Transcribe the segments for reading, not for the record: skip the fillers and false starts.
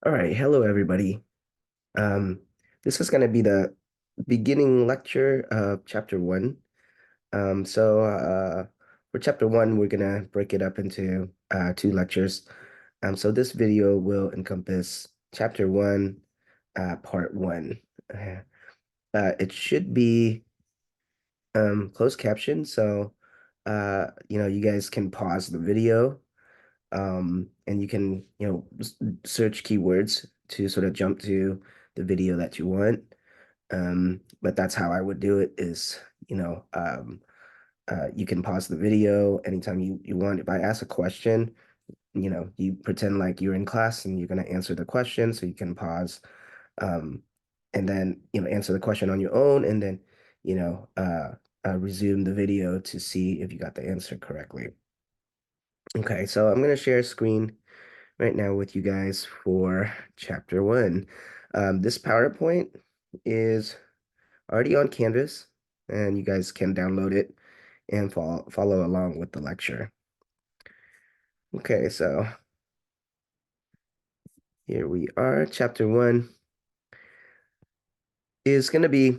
All right, hello everybody. Um, this is going to be the beginning lecture of chapter one. For chapter one, we're going to break it up into two lectures. So this video will encompass chapter one, part one. Uh, it should be closed caption, so you guys can pause the video, and you can search keywords to sort of jump to the video that you want. But that's how I would do it is, you know, you can pause the video anytime you want. If I ask a question, you pretend like you're in class and you're going to answer the question, so you can pause, um, and then, answer the question on your own, and then, you know, uh, resume the video to see if you got the answer correctly. Okay, so I'm going to share a screen right now with you guys for chapter one. This PowerPoint is already on Canvas, and you guys can download it and follow along with the lecture. Okay, so here we are. Chapter one is going to be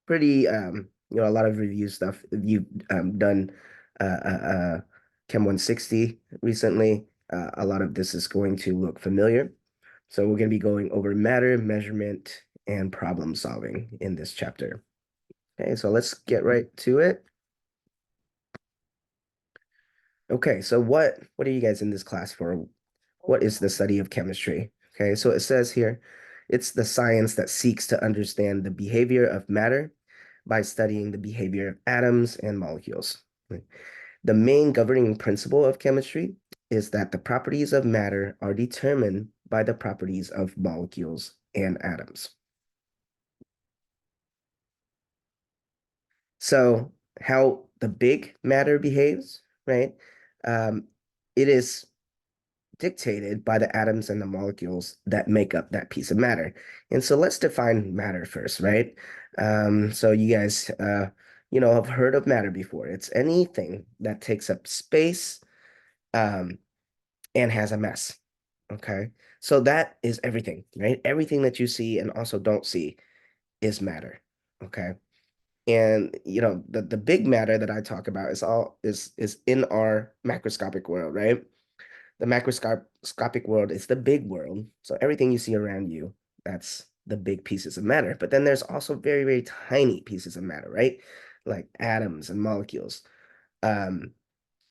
pretty, a lot of review stuff. If you've done Chem 160 recently, a lot of this is going to look familiar. So we're going to be going over matter, measurement, and problem solving in this chapter. Okay, so let's get right to it. Okay, so what are you guys in this class for? What is the study of chemistry? Okay, so it says here, it's the science that seeks to understand the behavior of matter by studying the behavior of atoms and molecules. The main governing principle of chemistry is that the properties of matter are determined by the properties of molecules and atoms. So how the big matter behaves, right? Um, it is dictated by the atoms and the molecules that make up that piece of matter. And so let's define matter first, right? So you guys, have heard of matter before. It's anything that takes up space, um, and has a mass. Okay. So that is everything, right? Everything that you see and also don't see is matter. Okay. And the big matter that I talk about is in our macroscopic world, right? The macroscopic world is the big world. So everything you see around you, that's the big pieces of matter. But then there's also very, very tiny pieces of matter, right? Like atoms and molecules. Um,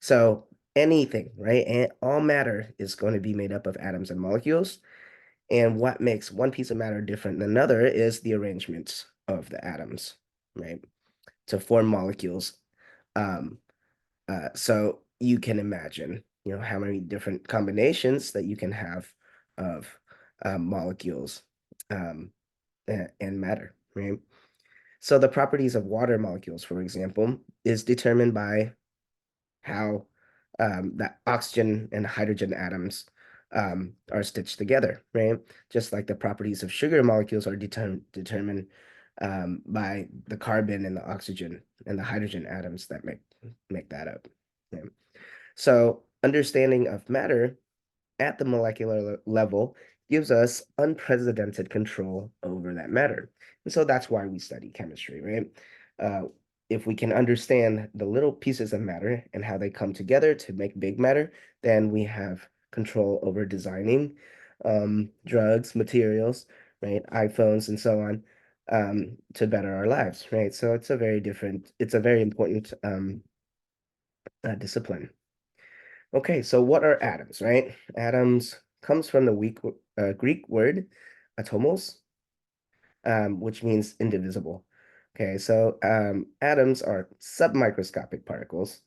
so anything, right? And all matter is going to be made up of atoms and molecules. And what makes one piece of matter different than another is the arrangements of the atoms, right? To form molecules. Um, so you can imagine, how many different combinations that you can have of molecules, and matter, right? So the properties of water molecules, for example, is determined by how the oxygen and hydrogen atoms are stitched together, right? Just like the properties of sugar molecules are determined by the carbon and the oxygen and the hydrogen atoms that make that up. Yeah. So understanding of matter at the molecular level gives us unprecedented control over that matter. And so that's why we study chemistry, right? Uh, if we can understand the little pieces of matter and how they come together to make big matter, then we have control over designing drugs, materials, right? iPhones and so on, to better our lives, right? So it's a very important discipline. Okay, so what are atoms, right? Atoms comes from the Greek word atomos, which means indivisible. Okay, so atoms are submicroscopic particles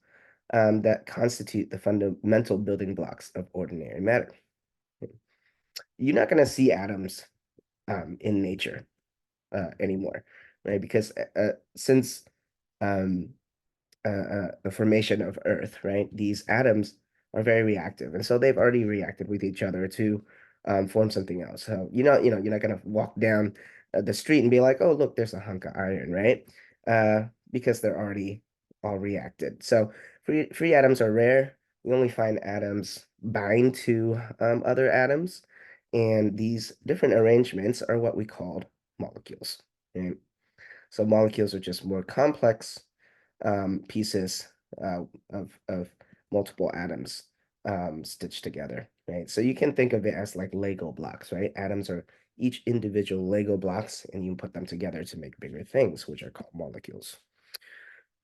that constitute the fundamental building blocks of ordinary matter. You're not going to see atoms in nature anymore, right? Because since um, the formation of Earth, right? These atoms are very reactive, and so they've already reacted with each other to form something else. So you're not gonna walk down the street and be like, oh, look, there's a hunk of iron, right? Because they're already all reacted. So free atoms are rare. We only find atoms bind to other atoms, And these different arrangements are what we called molecules. Right? So molecules are just more complex pieces of multiple atoms stitched together, right? So you can think of it as like Lego blocks, right? Atoms are each individual Lego blocks, and you put them together to make bigger things, which are called molecules.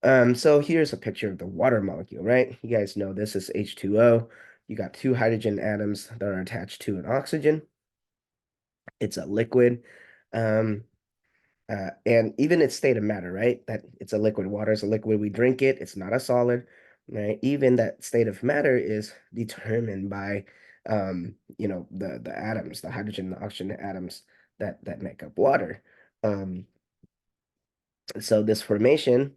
So here's a picture of the water molecule, right? You guys know this is H2O. You got two hydrogen atoms that are attached to an oxygen. It's a liquid. Um, and even its state of matter, right? That it's a liquid. Water is a liquid. We drink it. It's not a solid, right? Even that state of matter is determined by, the atoms, the hydrogen and the oxygen atoms that make up water. Um, so this formation,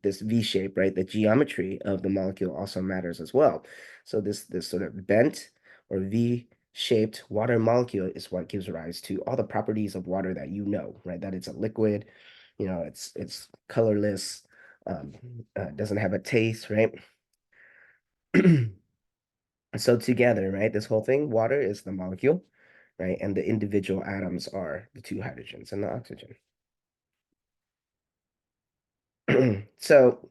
this V shape, right? The geometry of the molecule also matters as well. So this sort of bent or V-shaped water molecule is what gives rise to all the properties of water that you know, right? That it's a liquid, it's colorless, doesn't have a taste, right? So together, right, this whole thing, water is the molecule, right? And the individual atoms are the two hydrogens and the oxygen. So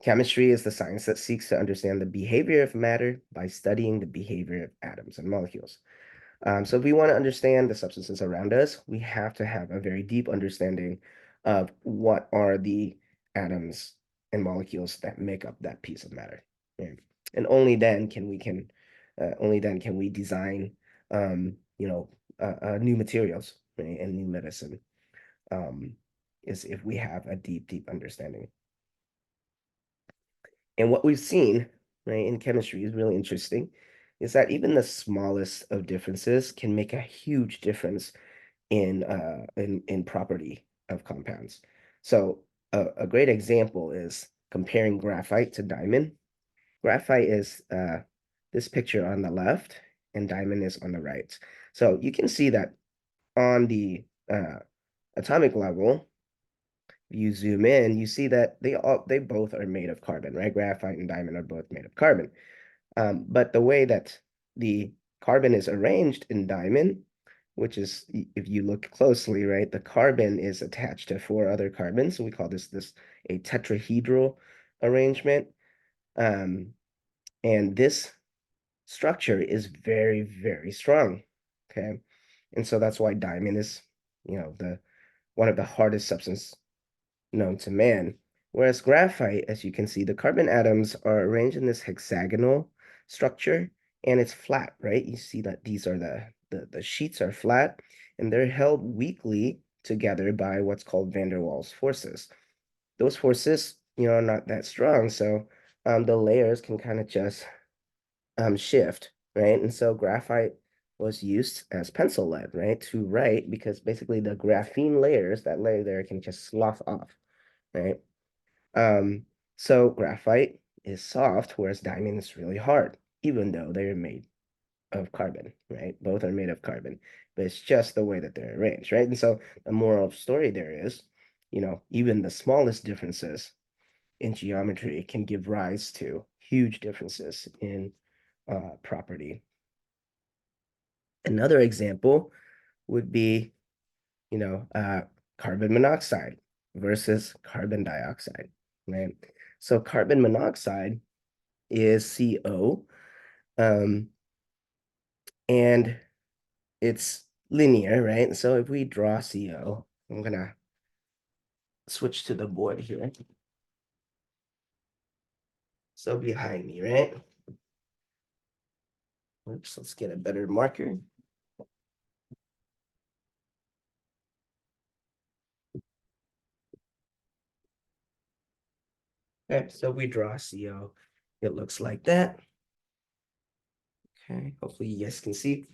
chemistry is the science that seeks to understand the behavior of matter by studying the behavior of atoms and molecules. So if we want to understand the substances around us, we have to have a very deep understanding of what are the atoms and molecules that make up that piece of matter. Right? And only then can we design, new materials, right, and new medicine. Is if we have a deep, deep understanding. And what we've seen, right, in chemistry is really interesting, is that even the smallest of differences can make a huge difference in property of compounds. So a great example is comparing graphite to diamond. Graphite is this picture on the left, and diamond is on the right. So you can see that on the atomic level, you zoom in, you see that they both are made of carbon, right? Graphite and diamond are both made of carbon. But the way that the carbon is arranged in diamond, which is, if you look closely, right, the carbon is attached to four other carbons. So we call this a tetrahedral arrangement. Um, and this structure is very, very strong. Okay. And so that's why diamond is, the one of the hardest substances known to man. Whereas graphite, as you can see, the carbon atoms are arranged in this hexagonal structure, and it's flat, right? You see that these are the sheets are flat, and they're held weakly together by what's called van der Waals forces. Those forces, are not that strong, so the layers can kind of just shift, right? And so graphite was used as pencil lead, right, to write, because basically the graphene layers, that layer there, can just slough off, right? Um, so graphite is soft, whereas diamond is really hard, even though they're made of carbon, right? Both are made of carbon, but it's just the way that they're arranged, right? And so the moral of the story there is, even the smallest differences in geometry can give rise to huge differences in property. Another example would be, you know, uh, carbon monoxide versus carbon dioxide, right? So carbon monoxide is CO, um, and it's linear, right? So if we draw CO, I'm gonna switch to the board here. So behind me, right? Oops, let's get a better marker. Okay, so we draw CO. It looks like that. Okay, hopefully you guys can see.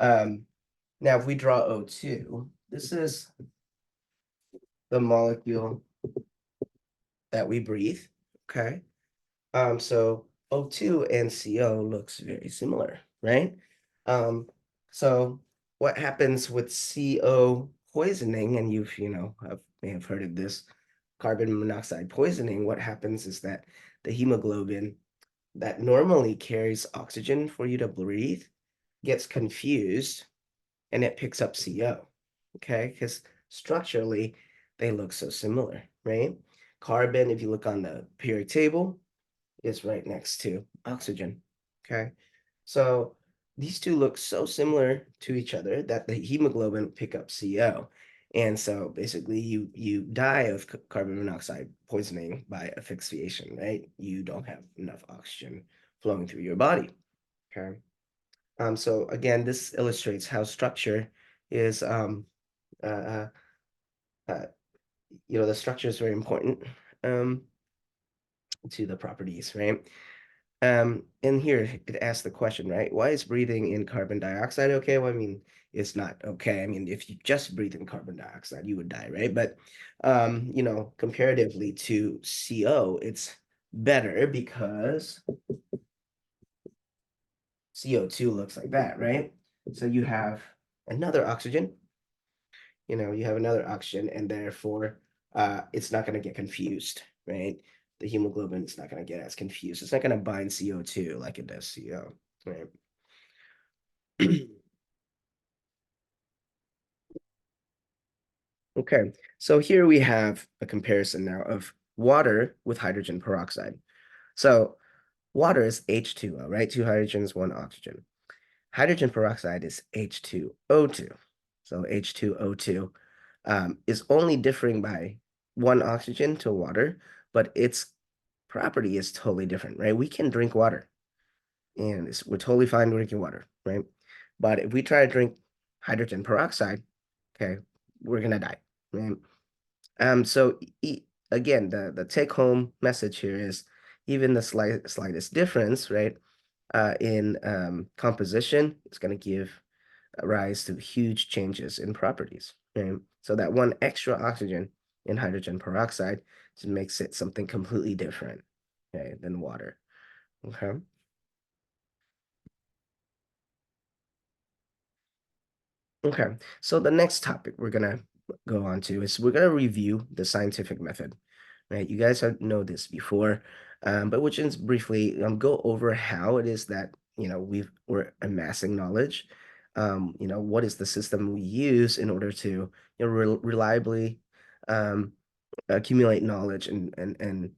Now if we draw O2, this is the molecule that we breathe. Okay. So O2 and CO looks very similar, right? Um, so what happens with CO poisoning, and may have heard of this carbon monoxide poisoning, what happens is that the hemoglobin that normally carries oxygen for you to breathe gets confused and it picks up CO, okay? Because structurally, they look so similar, right? Carbon, if you look on the periodic table, is right next to oxygen, okay? So these two look so similar to each other that the hemoglobin pick up CO. And so basically you die of carbon monoxide poisoning by asphyxiation, right? You don't have enough oxygen flowing through your body, okay? So again, this illustrates how structure is, uh, uh, uh, the structure is very important um, to the properties, right? And here it asks the question, right? Why is breathing in carbon dioxide okay? Well, I mean, it's not okay. I mean, if you just breathe in carbon dioxide, you would die, right? But, comparatively to CO, it's better because CO2 looks like that, right? So you have another oxygen, you have another oxygen, and therefore it's not going to get confused, right? The hemoglobin is not going to get as confused. It's not going to bind CO2 like it does CO, right? Okay, so here we have a comparison now of water with hydrogen peroxide. So water is H2O, right? Two hydrogens, one oxygen. Hydrogen peroxide is H2O2. So H2O2 is only differing by one oxygen to water, but its property is totally different, right? We can drink water, and we're totally fine drinking water, right? But if we try to drink hydrogen peroxide, okay, we're gonna die, right? So again, the take home message here is even the slightest difference, right, in composition is going to give rise to huge changes in properties. Right? So that one extra oxygen in hydrogen peroxide just makes it something completely different, okay, than water. Okay. Okay. So the next topic we're gonna go on to is we're gonna review the scientific method. Right? You guys know this before, but we'll just briefly go over how it is that we're amassing knowledge. What is the system we use in order to reliably um, accumulate knowledge and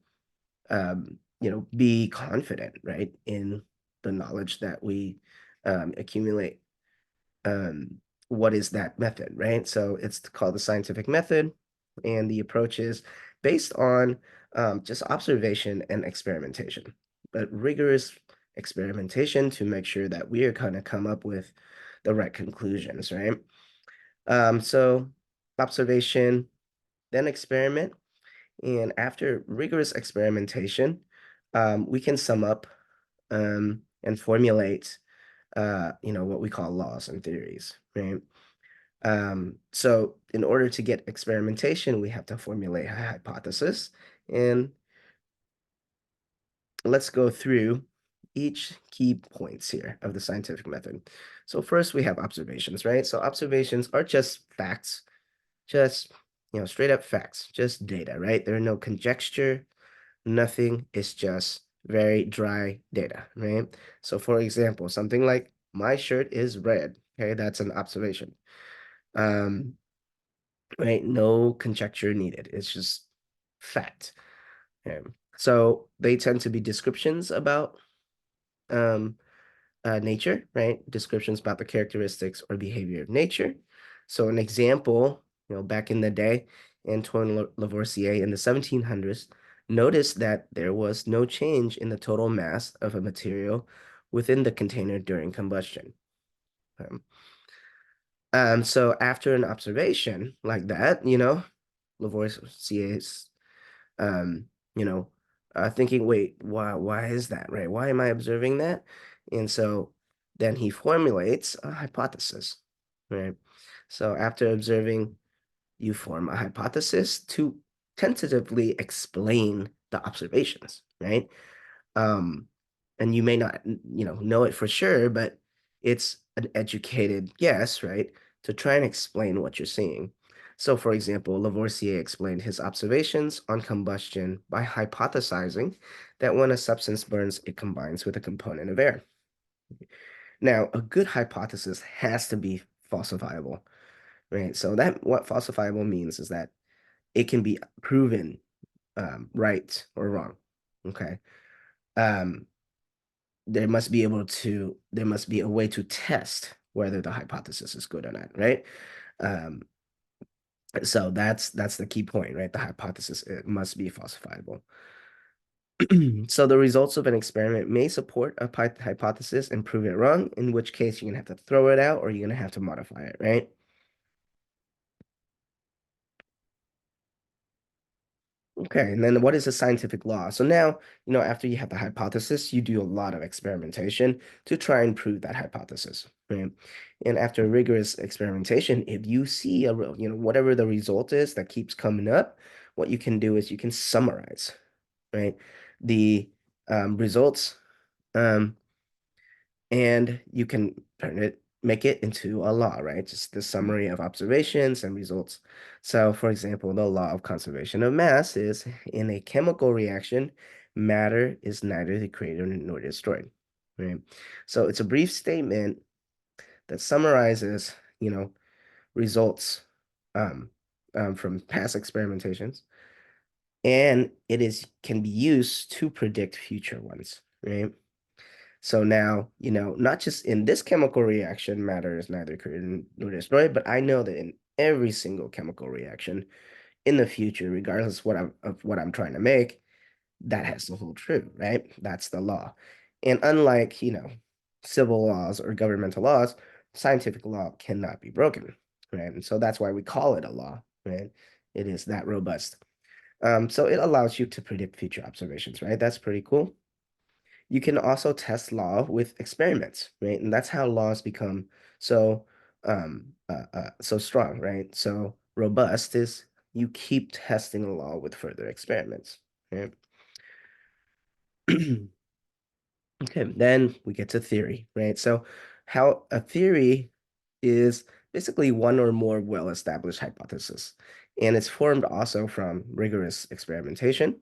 be confident, right, in the knowledge that we accumulate. What is that method, right? So it's called the scientific method, and the approach is based on just observation and experimentation, but rigorous experimentation to make sure that we are kind of come up with the right conclusions, right? So observation, then experiment, and after rigorous experimentation, we can sum up and formulate, what we call laws and theories, right? So in order to get experimentation, we have to formulate a hypothesis. And let's go through each key points here of the scientific method. So first we have observations, right? So observations are just facts, just, straight up facts, just data, right? There are no conjecture, nothing. It's just very dry data, right? So for example, something like my shirt is red, okay? That's an observation. Um, right? No conjecture needed. It's just fact. So they tend to be descriptions about um, nature, right? Descriptions about the characteristics or behavior of nature. So an example, back in the day, Antoine Lavoisier in the 1700s noticed that there was no change in the total mass of a material within the container during combustion. So after an observation like that, Lavoisier's, um, you know, thinking, wait, why is that, right? Why am I observing that? And so then he formulates a hypothesis, right? So after observing, you form a hypothesis to tentatively explain the observations, right? Um, and you may not, know it for sure, but it's an educated guess, right? To try and explain what you're seeing. So, for example, Lavoisier explained his observations on combustion by hypothesizing that when a substance burns, it combines with a component of air. Now, a good hypothesis has to be falsifiable, right? So that what falsifiable means is that it can be proven right or wrong. Okay. Um, there must be a way to test whether the hypothesis is good or not, right? Um, so that's the key point, right? The hypothesis, it must be falsifiable. So the results of an experiment may support a hypothesis and prove it wrong, in which case you're gonna have to throw it out or you're gonna have to modify it, right? Okay, and then what is a scientific law? So now, after you have the hypothesis, you do a lot of experimentation to try and prove that hypothesis, right? And after rigorous experimentation, if you see whatever the result is that keeps coming up, what you can do is you can summarize, right? The results, um, and you can make it into a law, right? Just the summary of observations and results. So, for example, the law of conservation of mass is in a chemical reaction, matter is neither created nor destroyed, right? So it's a brief statement that summarizes, results um, from past experimentations, and it is can be used to predict future ones, right? So now, not just in this chemical reaction, matter is neither created nor destroyed, but I know that in every single chemical reaction in the future, regardless of what I'm trying to make, that has to hold true, right? That's the law. And unlike, civil laws or governmental laws, scientific law cannot be broken, right? And so that's why we call it a law, right? It is that robust. So it allows you to predict future observations, right? That's pretty cool. You can also test law with experiments, right? And that's how laws become so so strong, right? So robust is you keep testing a law with further experiments, right? Okay, then we get to theory, right? So how a theory is basically one or more well-established hypothesis, and it's formed also from rigorous experimentation.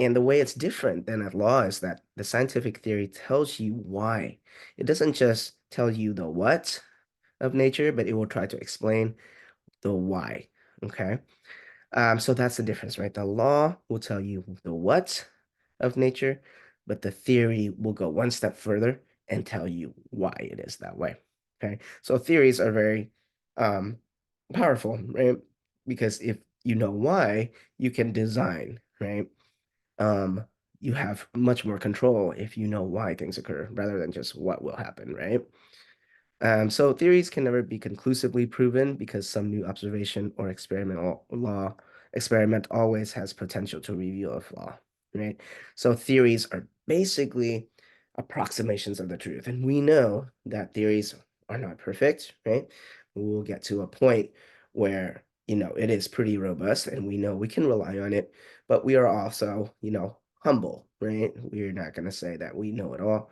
And the way it's different than a law is that the scientific theory tells you why. It doesn't just tell you the what of nature, but it will try to explain the why. Okay. So that's the difference, right? The law will tell you the what of nature, but the theory will go one step further and tell you why it is that way. Okay. So theories are very um, powerful, right? Because if you know why, you can design, right? um, you have much more control if you know why things occur rather than just what will happen, right? So theories can never be conclusively proven because some new observation or experiment always has potential to reveal a flaw, right? So theories are basically approximations of the truth, and we know that theories are not perfect, right? We'll get to a point where, it is pretty robust and we know we can rely on it, but we are also, humble, right? We're not going to say that we know it all.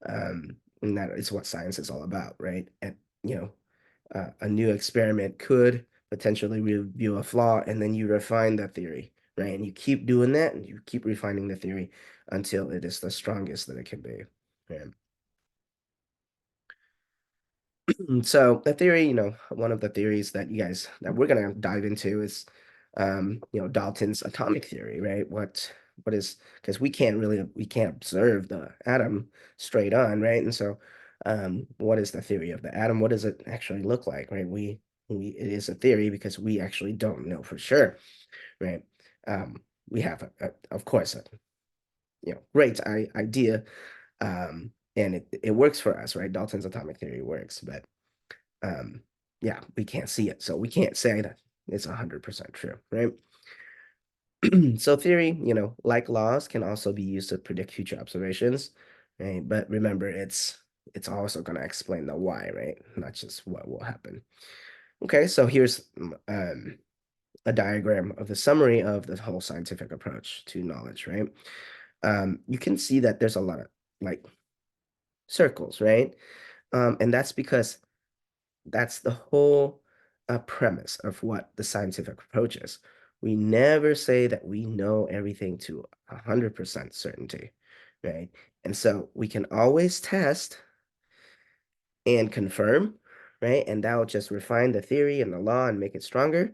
And that is what science is all about, right? And a new experiment could potentially reveal a flaw, and then you refine that theory, right? And you keep doing that, and you keep refining the theory until it is the strongest that it can be. Right? So the theory, one of the theories that we're gonna dive into is, Dalton's atomic theory, right? What is because we can't observe the atom straight on, right? And so, what is the theory of the atom? What does it actually look like, right? We it is a theory because we actually don't know for sure, right? We have of course a great idea, and it works for us, right? Dalton's atomic theory works, but um, yeah, we can't see it, so we can't say that it's 100% true, right? So theory, like laws, can also be used to predict future observations, right? But remember, it's also going to explain the why, right? Not just what will happen. Okay, so here's a diagram of the summary of the whole scientific approach to knowledge, right? You can see that there's a lot of like circles, right? And that's because that's the whole premise of what the scientific approach is. We never say that we know everything to 100% certainty, right? And so we can always test and confirm, right? And that will just refine the theory and the law and make it stronger,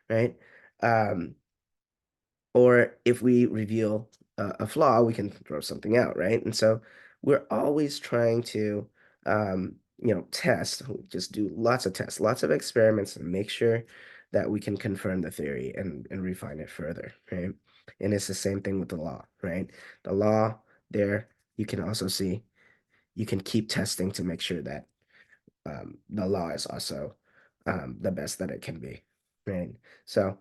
right? Um, or if we reveal a flaw, we can throw something out, right? And so we're always trying to, test, just do lots of tests, lots of experiments, and make sure that we can confirm the theory and refine it further, right? And it's the same thing with the law, right? The law there, you can also see, you can keep testing to make sure that the law is also the best that it can be, right? So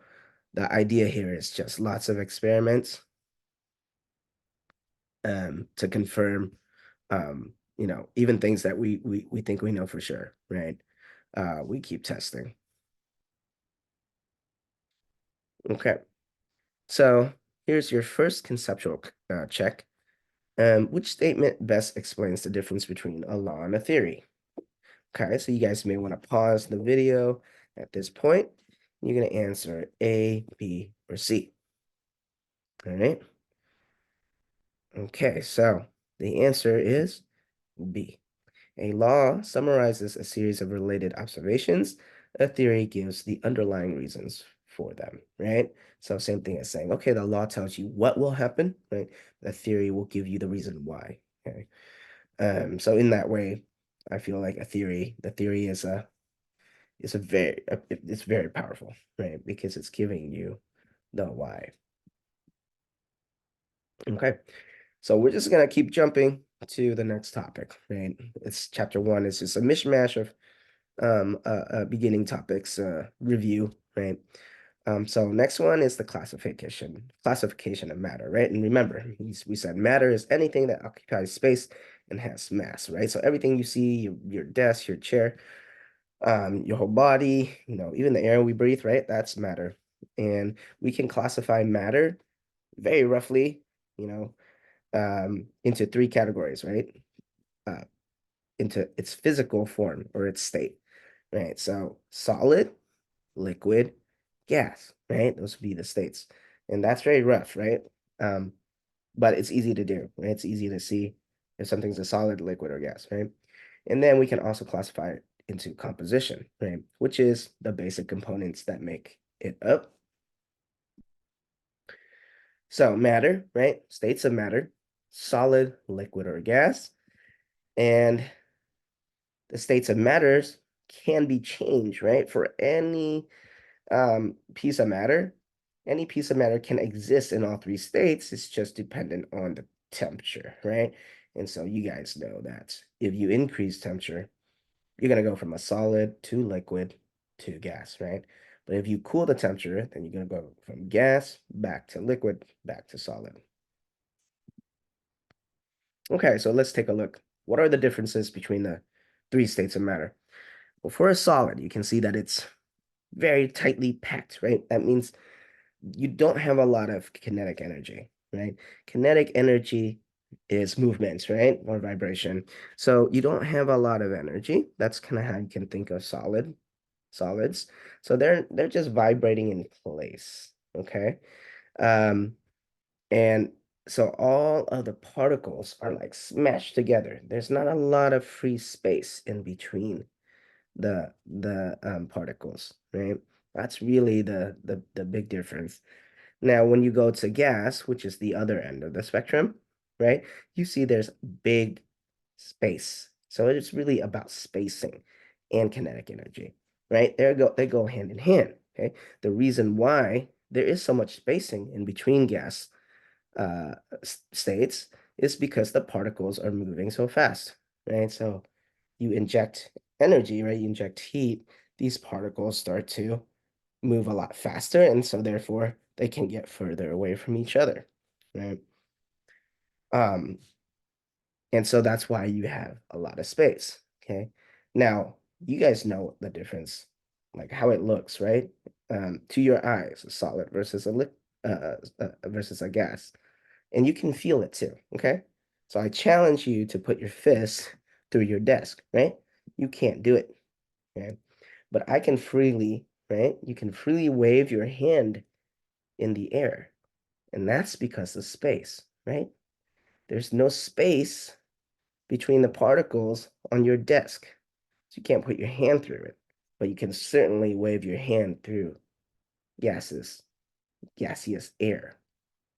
the idea here is just lots of experiments to confirm, even things that we think we know for sure, right? We keep testing. Okay, so here's your first conceptual check. Which statement best explains the difference between a law and a theory? Okay, so you guys may want to pause the video at this point. You're going to answer A, B, or C. All right. Okay, so the answer is B. A law summarizes a series of related observations. A theory gives the underlying reasons for them, right? So same thing as saying, okay, the law tells you what will happen, right? The theory will give you the reason why. Okay. So in that way, I feel like the theory it's very powerful, right? Because it's giving you the why. Okay. So we're just gonna keep jumping to the next topic, right? It's chapter one. It's just a mishmash of beginning topics review, right? So next one is the classification of matter, right? And remember, we said matter is anything that occupies space and has mass, right? So everything you see, your desk, your chair, your whole body, even the air we breathe, right? That's matter. And we can classify matter very roughly, you know, into three categories, right? Uh, into its physical form or its state, right? So solid, liquid, gas, right? Those would be the states. And that's very rough, right? Um, but it's easy to do, right? It's easy to see if something's a solid, liquid, or gas, right? And then we can also classify it into composition, right? Which is the basic components that make it up. So matter, right? States of matter, solid, liquid, or gas. And the states of matters can be changed, right? For any piece of matter, any piece of matter can exist in all three states. It's just dependent on the temperature, right? And so you guys know that if you increase temperature, you're going to go from a solid to liquid to gas, right? But if you cool the temperature, then you're going to go from gas back to liquid, back to solid. Okay, so let's take a look. What are the differences between the three states of matter? Well, for a solid, you can see that it's very tightly packed, right? That means you don't have a lot of kinetic energy, right? Kinetic energy is movements, right? Or vibration. So you don't have a lot of energy. That's kind of how you can think of solids. So they're just vibrating in place, okay? Um, and so all of the particles are like smashed together. There's not a lot of free space in between the particles, right? That's really the big difference. Now, when you go to gas, which is the other end of the spectrum, right? You see there's big space. So it's really about spacing and kinetic energy, right? They go hand in hand, okay? The reason why there is so much spacing in between gas uh, states is because the particles are moving so fast, right? So you inject energy, right? You inject heat, these particles start to move a lot faster, and so therefore they can get further away from each other, right? Um, and so that's why you have a lot of space, okay? Now, you guys know the difference, like how it looks, right? To your eyes, a solid versus versus a gas. And you can feel it too, okay? So I challenge you to put your fist through your desk, right? You can't do it, okay? But I can freely, right? You can freely wave your hand in the air. And that's because of space, right? there's no space between the particles on your desk. So you can't put your hand through it, but you can certainly wave your hand through gases, gaseous air,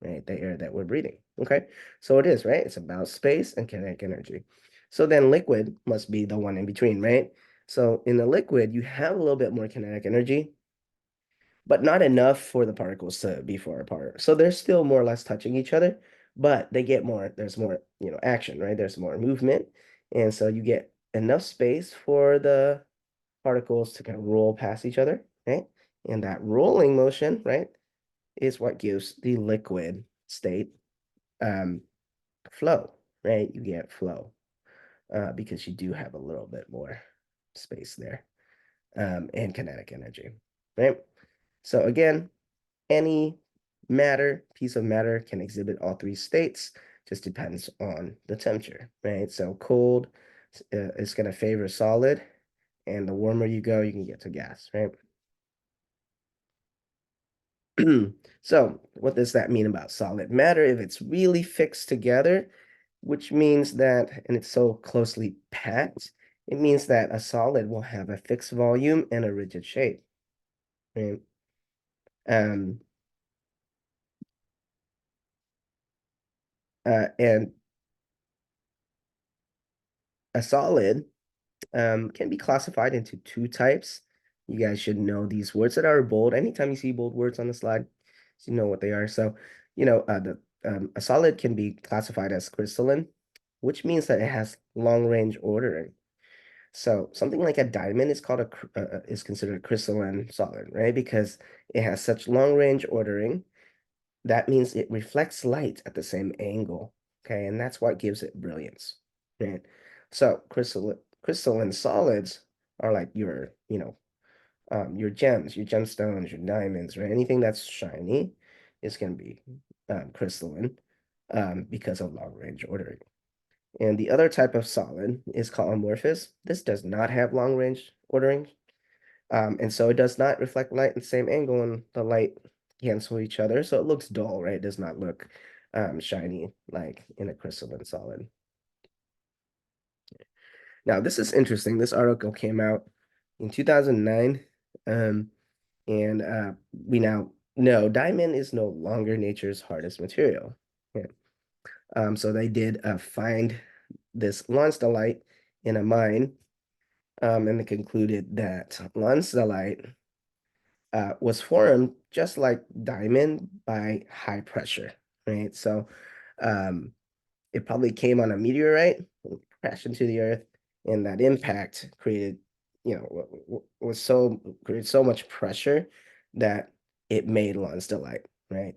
right? The air that we're breathing. Okay, so it is, right? It's about space and kinetic energy. So then liquid must be the one in between, right? So in the liquid, you have a little bit more kinetic energy, but not enough for the particles to be far apart. So they're still more or less touching each other, but they get more, there's more, action, right? There's more movement. And so you get enough space for the particles to kind of roll past each other, right? And that rolling motion, right, is what gives the liquid state um, flow, right? You get flow because you do have a little bit more space there and kinetic energy, right? So again, any piece of matter can exhibit all three states, just depends on the temperature, right? So cold is going to favor solid, and the warmer you go, you can get to gas, right? So what does that mean about solid matter? If it's really fixed together, which means that, and it's so closely packed, it means that a solid will have a fixed volume and a rigid shape, right? Um, and a solid can be classified into two types. You guys should know these words that are bold. Anytime you see bold words on the slide, you know what they are. So, a solid can be classified as crystalline, which means that it has long range ordering. So something like a diamond is called is considered a crystalline solid, right? Because it has such long range ordering. That means it reflects light at the same angle. Okay, and that's what gives it brilliance. Right? So crystalline solids are like your gems, your gemstones, your diamonds, right? Anything that's shiny is going to be crystalline because of long range ordering. And the other type of solid is called amorphous. This does not have long range ordering. And so it does not reflect light in the same angle, and the light cancel each other. So it looks dull, right? It does not look shiny like in a crystalline solid. Now, this is interesting. This article came out in 2009. Um, and we now know diamond is no longer nature's hardest material. Yeah. So they did find this lonsdaleite in a mine, and they concluded that lonsdaleite was formed just like diamond by high pressure, right? So um, it probably came on a meteorite, crashed into the earth, and that impact created, created so much pressure that it made lonsdaleite, right?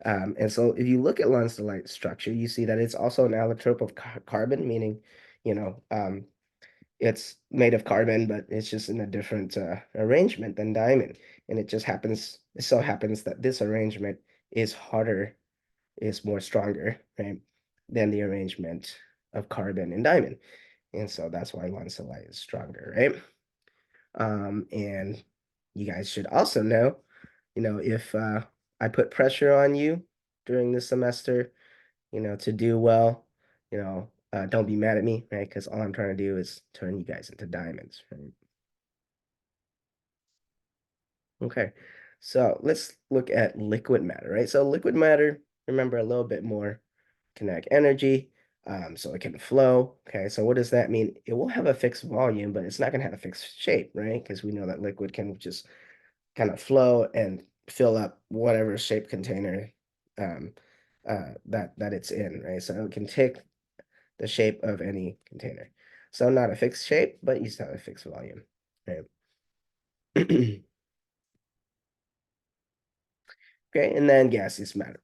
And so if you look at lonsdaleite structure, you see that it's also an allotrope of carbon, meaning, you know, um, it's made of carbon, but it's just in a different arrangement than diamond. And it so happens that this arrangement is harder, is more stronger, right, than the arrangement of carbon and diamond. And so that's why lonsdaleite is stronger, right? And you guys should also know, if I put pressure on you during the semester, to do well, don't be mad at me, right? Because all I'm trying to do is turn you guys into diamonds, right? Okay, so let's look at liquid matter, right? So liquid matter, remember a little bit more kinetic energy, so it can flow. Okay, so what does that mean? It will have a fixed volume, but it's not going to have a fixed shape, right? Because we know that liquid can just kind of flow and fill up whatever shape container um, that it's in, right? So it can take the shape of any container. So not a fixed shape, but you still have a fixed volume, right? Okay, and then gaseous matter.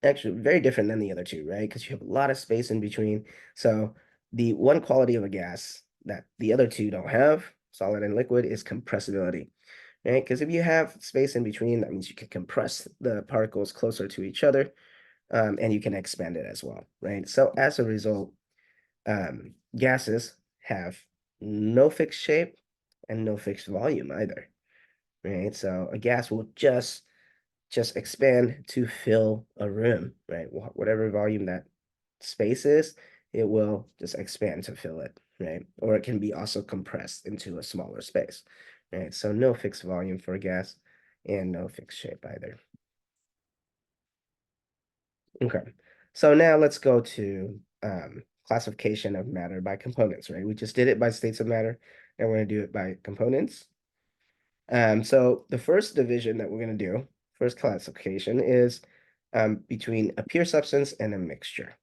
Actually, very different than the other two, right? Because you have a lot of space in between. So the one quality of a gas that the other two don't have, solid and liquid, is compressibility, right? Because if you have space in between, that means you can compress the particles closer to each other, and you can expand it as well, right? So as a result, gases have no fixed shape and no fixed volume either, right? So a gas will just expand to fill a room, right? Whatever volume that space is, it will just expand to fill it, right? Or it can be also compressed into a smaller space, right? So no fixed volume for gas and no fixed shape either. Okay, so now let's go to classification of matter by components, right? We just did it by states of matter, and we're going to do it by components. So the first division that we're going to do, first classification, is between a pure substance and a mixture.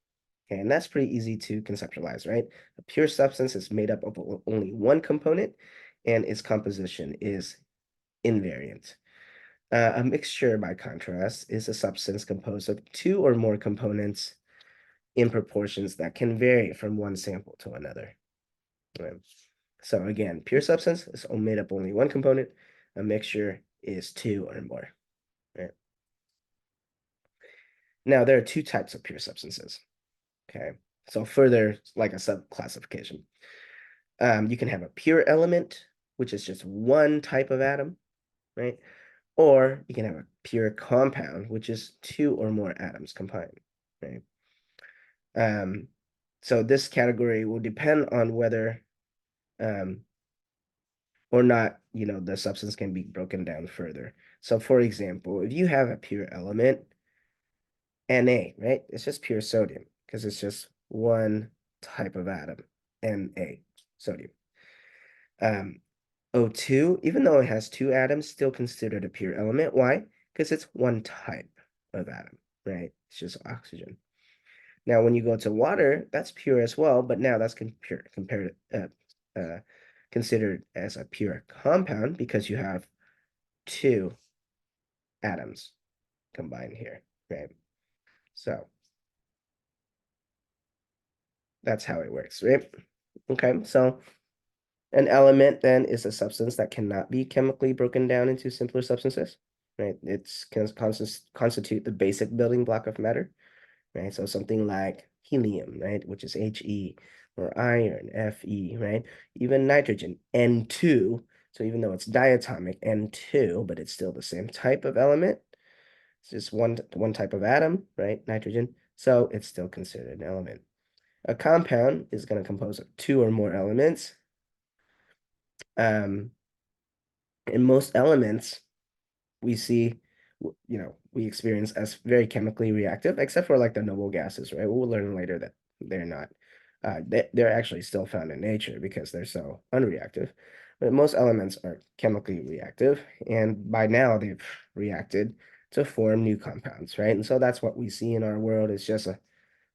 Okay, and that's pretty easy to conceptualize, right? A pure substance is made up of only one component, and its composition is invariant. A mixture, by contrast, is a substance composed of two or more components in proportions that can vary from one sample to another. Right? So again, pure substance is made up only one component. A mixture is two or more. Right? Now, there are two types of pure substances. Okay, so further, like a sub-classification. You can have a pure element, which is just one type of atom, right? Or you can have a pure compound, which is two or more atoms combined, right? So this category will depend on whether um, or not, the substance can be broken down further. So for example, if you have a pure element, Na, right? It's just pure sodium because it's just one type of atom, Na, sodium. O2, even though it has two atoms, still considered a pure element. Why? Because it's one type of atom, right? It's just oxygen. Now, when you go to water, that's pure as well, but now that's considered as a pure compound because you have two atoms combined here, right? So that's how it works, right? Okay, so an element then is a substance that cannot be chemically broken down into simpler substances, right? It's can constitute the basic building block of matter, right? So something like helium, right, which is He, or iron, Fe, right? Even nitrogen, N2. So even though it's diatomic, N2, but it's still the same type of element. It's just one type of atom, right? Nitrogen. So it's still considered an element. A compound is going to compose of two or more elements. In most elements, we see, we experience as very chemically reactive, except for like the noble gases, right? We'll learn later that they're not. They're actually still found in nature because they're so unreactive. But most elements are chemically reactive, and by now they've reacted to form new compounds, right? And so that's what we see in our world is just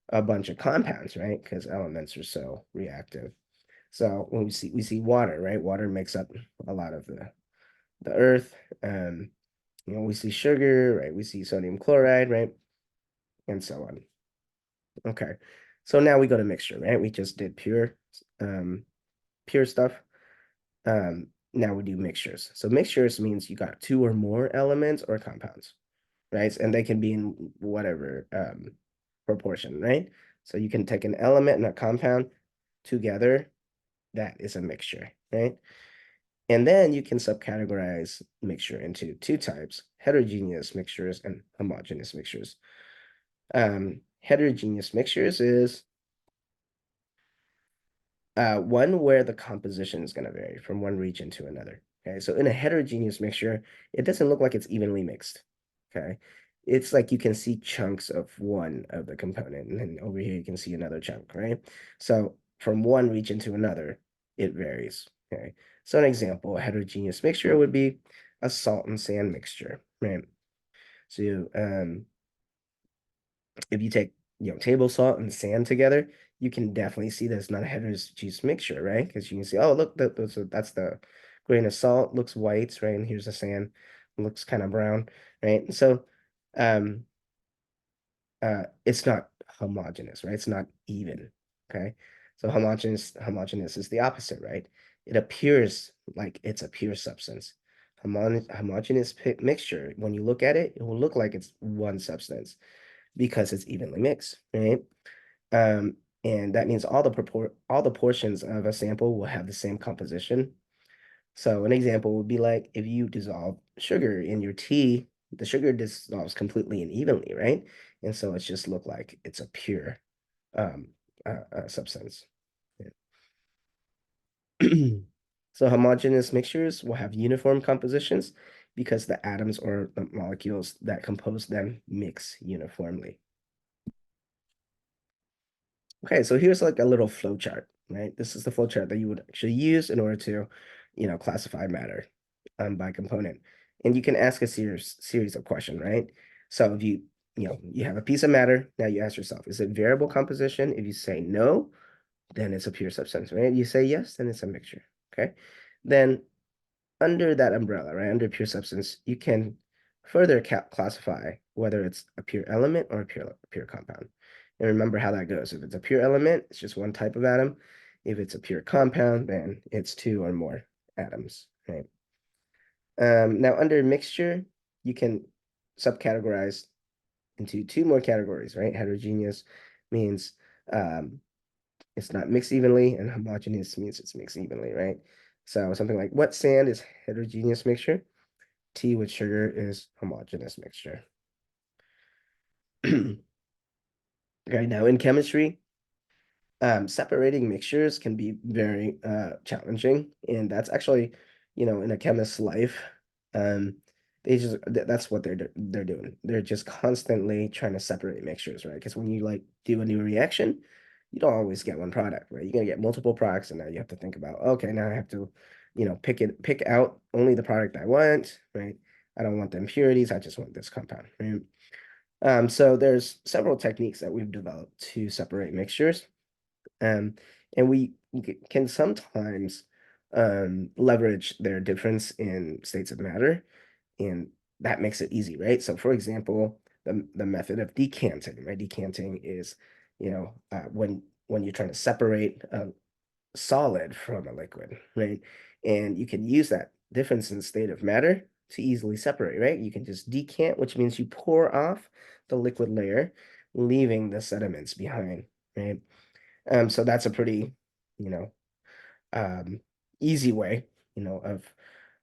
a bunch of compounds, right? Because elements are so reactive. So when we see water, right? Water makes up a lot of the earth. We see sugar, right? We see sodium chloride, right? And so on. Okay. So now we go to mixture, right? We just did pure stuff. Now we do mixtures. So mixtures means you got two or more elements or compounds, right? And they can be in whatever proportion, right? So you can take an element and a compound together. That is a mixture, right? And then you can subcategorize mixture into two types, heterogeneous mixtures and homogeneous mixtures. Heterogeneous mixtures is one where the composition is going to vary from one region to another. Okay, so in a heterogeneous mixture, it doesn't look like it's evenly mixed. Okay, it's like you can see chunks of one of the component, and then over here you can see another chunk, right? So from one region to another, it varies. Okay, so an example, a heterogeneous mixture would be a salt and sand mixture, right? So if you take table salt and sand together, you can definitely see that it's not a heterogeneous mixture, right? Because you can see, oh, look, that's the grain of salt, looks white, right? And here's the sand, looks kind of brown, right? So um it's not homogeneous, right? It's not even, okay? So homogeneous is the opposite, right? It appears like it's a pure substance. Homogeneous mixture, when you look at it, it will look like it's one substance because it's evenly mixed, right? Um, and that means all the portions of a sample will have the same composition. So an example would be like if you dissolve sugar in your tea, the sugar dissolves completely and evenly, right? And so it's just look like it's a pure um, substance. Yeah. So homogeneous mixtures will have uniform compositions because the atoms or the molecules that compose them mix uniformly. Okay, so here's like a little flow chart, right? This is the flow chart that you would actually use in order to, classify matter by component. And you can ask a series of questions, right? So if you have a piece of matter, now you ask yourself, is it variable composition? If you say no, then it's a pure substance, right? If you say yes, then it's a mixture, okay? Then under that umbrella, right, under pure substance, you can further classify whether it's a pure element or a pure compound. And remember how that goes. If it's a pure element, it's just one type of atom. If it's a pure compound, then it's two or more atoms, right? Now, under mixture, you can subcategorize into two more categories, right? Heterogeneous means it's not mixed evenly, and homogeneous means it's mixed evenly, right? So something like wet sand is heterogeneous mixture. Tea with sugar is homogeneous mixture. Okay, now in chemistry, separating mixtures can be very challenging, and that's actually, in a chemist's life, um, that's what they're doing. They're just constantly trying to separate mixtures, right? Because when you like do a new reaction, you don't always get one product, right? You're gonna get multiple products, and now you have to think about, okay, now I have to, pick out only the product I want, right? I don't want the impurities, I just want this compound, right? So there's several techniques that we've developed to separate mixtures. Um, and we can sometimes leverage their difference in states of matter, and that makes it easy, right? So, for example, the method of decanting, right? Decanting is, when you're trying to separate a solid from a liquid, right? And you can use that difference in state of matter to easily separate, right? You can just decant, which means you pour off the liquid layer, leaving the sediments behind, right? So that's a pretty, you know, um, easy way,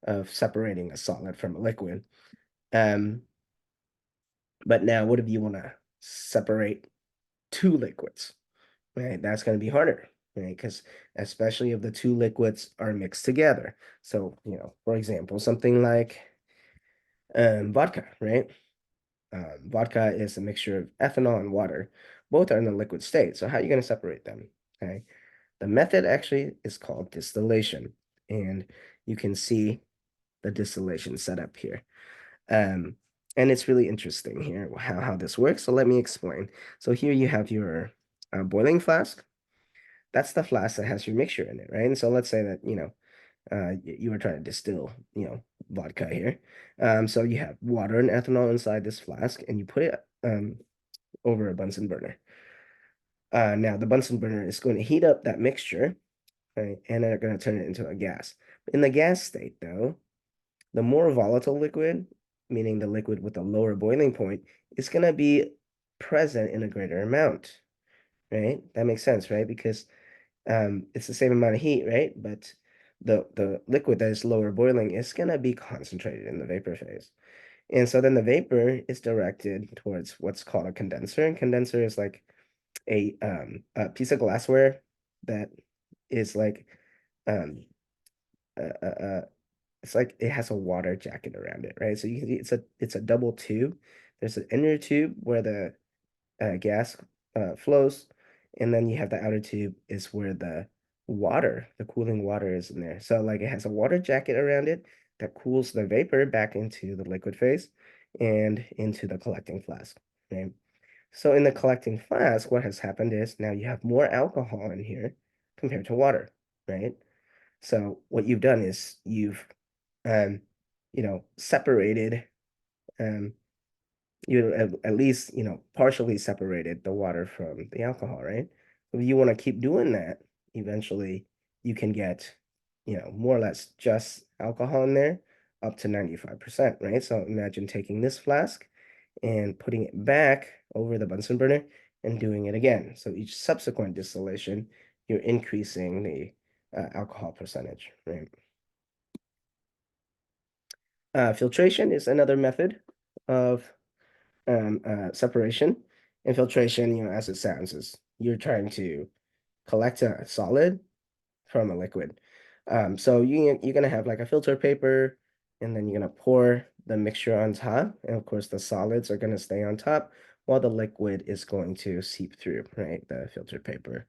of separating a solid from a liquid. Um, but now, what if you want to separate two liquids, right? That's going to be harder, right? Because especially if the two liquids are mixed together. So, for example, something like vodka, right? Vodka is a mixture of ethanol and water. Both are in the liquid state. So how are you going to separate them? Okay. The method actually is called distillation, and you can see the distillation setup here. Um, and it's really interesting here how this works. So let me explain. So here you have your boiling flask. That's the flask that has your mixture in it, right? And so let's say that, you were trying to distill, vodka here. So you have water and ethanol inside this flask, and you put it over a Bunsen burner. Now the Bunsen burner is going to heat up that mixture, right? And they're going to turn it into a gas. In the gas state, though, the more volatile liquid, meaning the liquid with a lower boiling point, is going to be present in a greater amount, right? That makes sense, right? Because it's the same amount of heat, right? But the liquid that is lower boiling is going to be concentrated in the vapor phase. And so then the vapor is directed towards what's called a condenser. And condenser is like a piece of glassware that is like um uh, uh, uh, it's like it has a water jacket around it, right? So you can see it's a double tube. There's an inner tube where the gas flows, and then you have the outer tube is where the cooling water is in there. So like it has a water jacket around it that cools the vapor back into the liquid phase and into the collecting flask, right? So in the collecting flask, what has happened is now you have more alcohol in here compared to water, right? So what you've done is you've um, separated um, at least, partially separated the water from the alcohol, right? If you want to keep doing that, eventually you can get, more or less just alcohol in there up to 95%, right? So imagine taking this flask and putting it back over the Bunsen burner and doing it again. So each subsequent distillation, you're increasing the alcohol percentage, right? Filtration is another method of separation. And filtration, as it sounds, is you're trying to collect a solid from a liquid. So you're gonna have like a filter paper, and then you're gonna pour the mixture on top, and of course the solids are gonna stay on top while the liquid is going to seep through, right, the filter paper.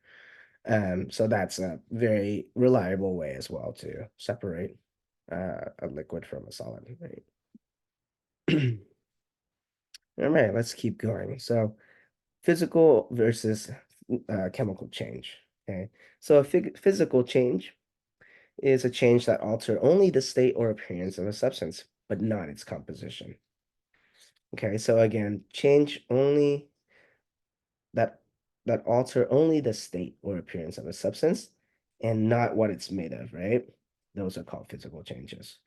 So that's a very reliable way as well to separate a liquid from a solid, right? All right, let's keep going. So physical versus chemical change. Okay, so a physical change is a change that alter only the state or appearance of a substance, but not its composition. Okay, so again, change only that that alter only the state or appearance of a substance and not what it's made of, right? Those are called physical changes.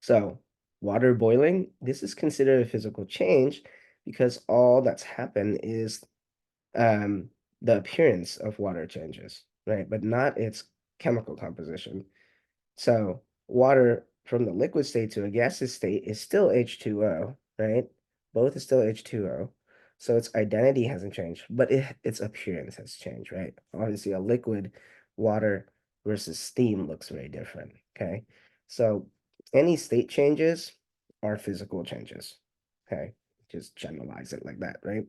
So, water boiling, this is considered a physical change because all that's happened is um, the appearance of water changes, right? But not its chemical composition. So water from the liquid state to a gaseous state is still H2O, right? Both is still H2O. So its identity hasn't changed, but its appearance has changed, right? Obviously, a liquid water versus steam looks very different, okay? So any state changes are physical changes, okay? Just generalize it like that, right?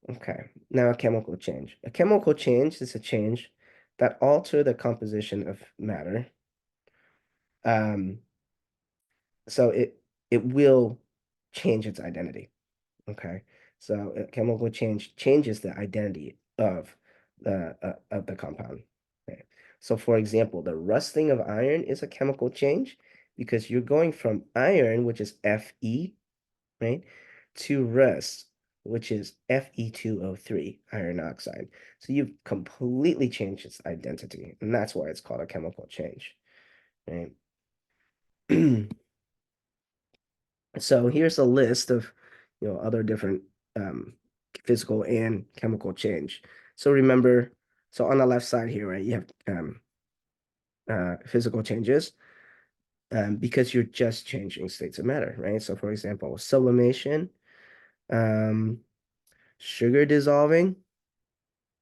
Okay, now a chemical change. A chemical change is a change that alter the composition of matter. Um, so it will change its identity. Okay, so a chemical change changes the identity of the compound. Okay, so for example, the rusting of iron is a chemical change because you're going from iron, which is Fe, right, to rust, which is Fe2O3, iron oxide. So you've completely changed its identity, and that's why it's called a chemical change, right? So here's a list of, other different um, physical and chemical change. So remember, so on the left side here, right, you have physical changes because you're just changing states of matter, right? So for example, sublimation, um, sugar dissolving,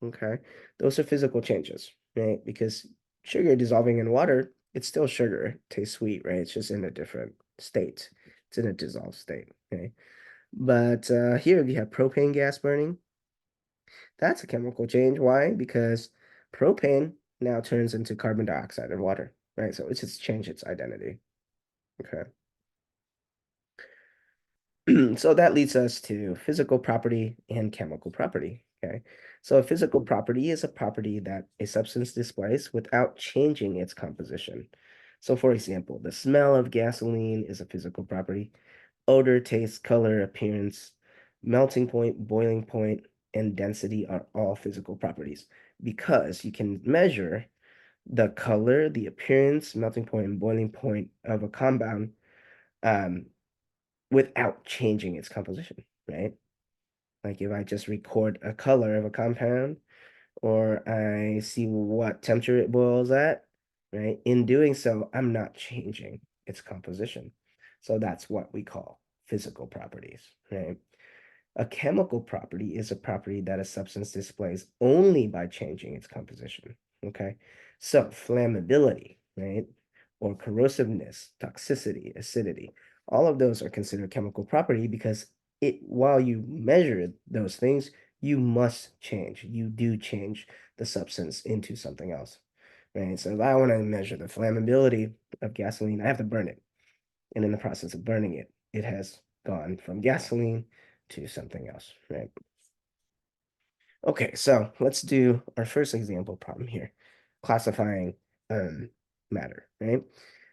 okay, those are physical changes, right? Because sugar dissolving in water, it's still sugar, it tastes sweet, right? It's just in a different state. It's in a dissolved state, okay? But here we have propane gas burning. That's a chemical change. Why? Because propane now turns into carbon dioxide in water, right? So it's just changed its identity. Okay. So that leads us to physical property and chemical property. Okay. So a physical property is a property that a substance displays without changing its composition. So for example, the smell of gasoline is a physical property. Odor, taste, color, appearance, melting point, boiling point, and density are all physical properties because you can measure the color, the appearance, melting point, and boiling point of a compound um, without changing its composition, right? Like if I just record a color of a compound or I see what temperature it boils at, right? In doing so, I'm not changing its composition. So that's what we call physical properties, right? A chemical property is a property that a substance displays only by changing its composition, okay? So flammability, right? Or corrosiveness, toxicity, acidity, all of those are considered chemical property because while you measure those things, you must change. You do change the substance into something else, right? So if I want to measure the flammability of gasoline, I have to burn it. And in the process of burning it, it has gone from gasoline to something else, right? Okay, so let's do our first example problem here, classifying um, matter, right?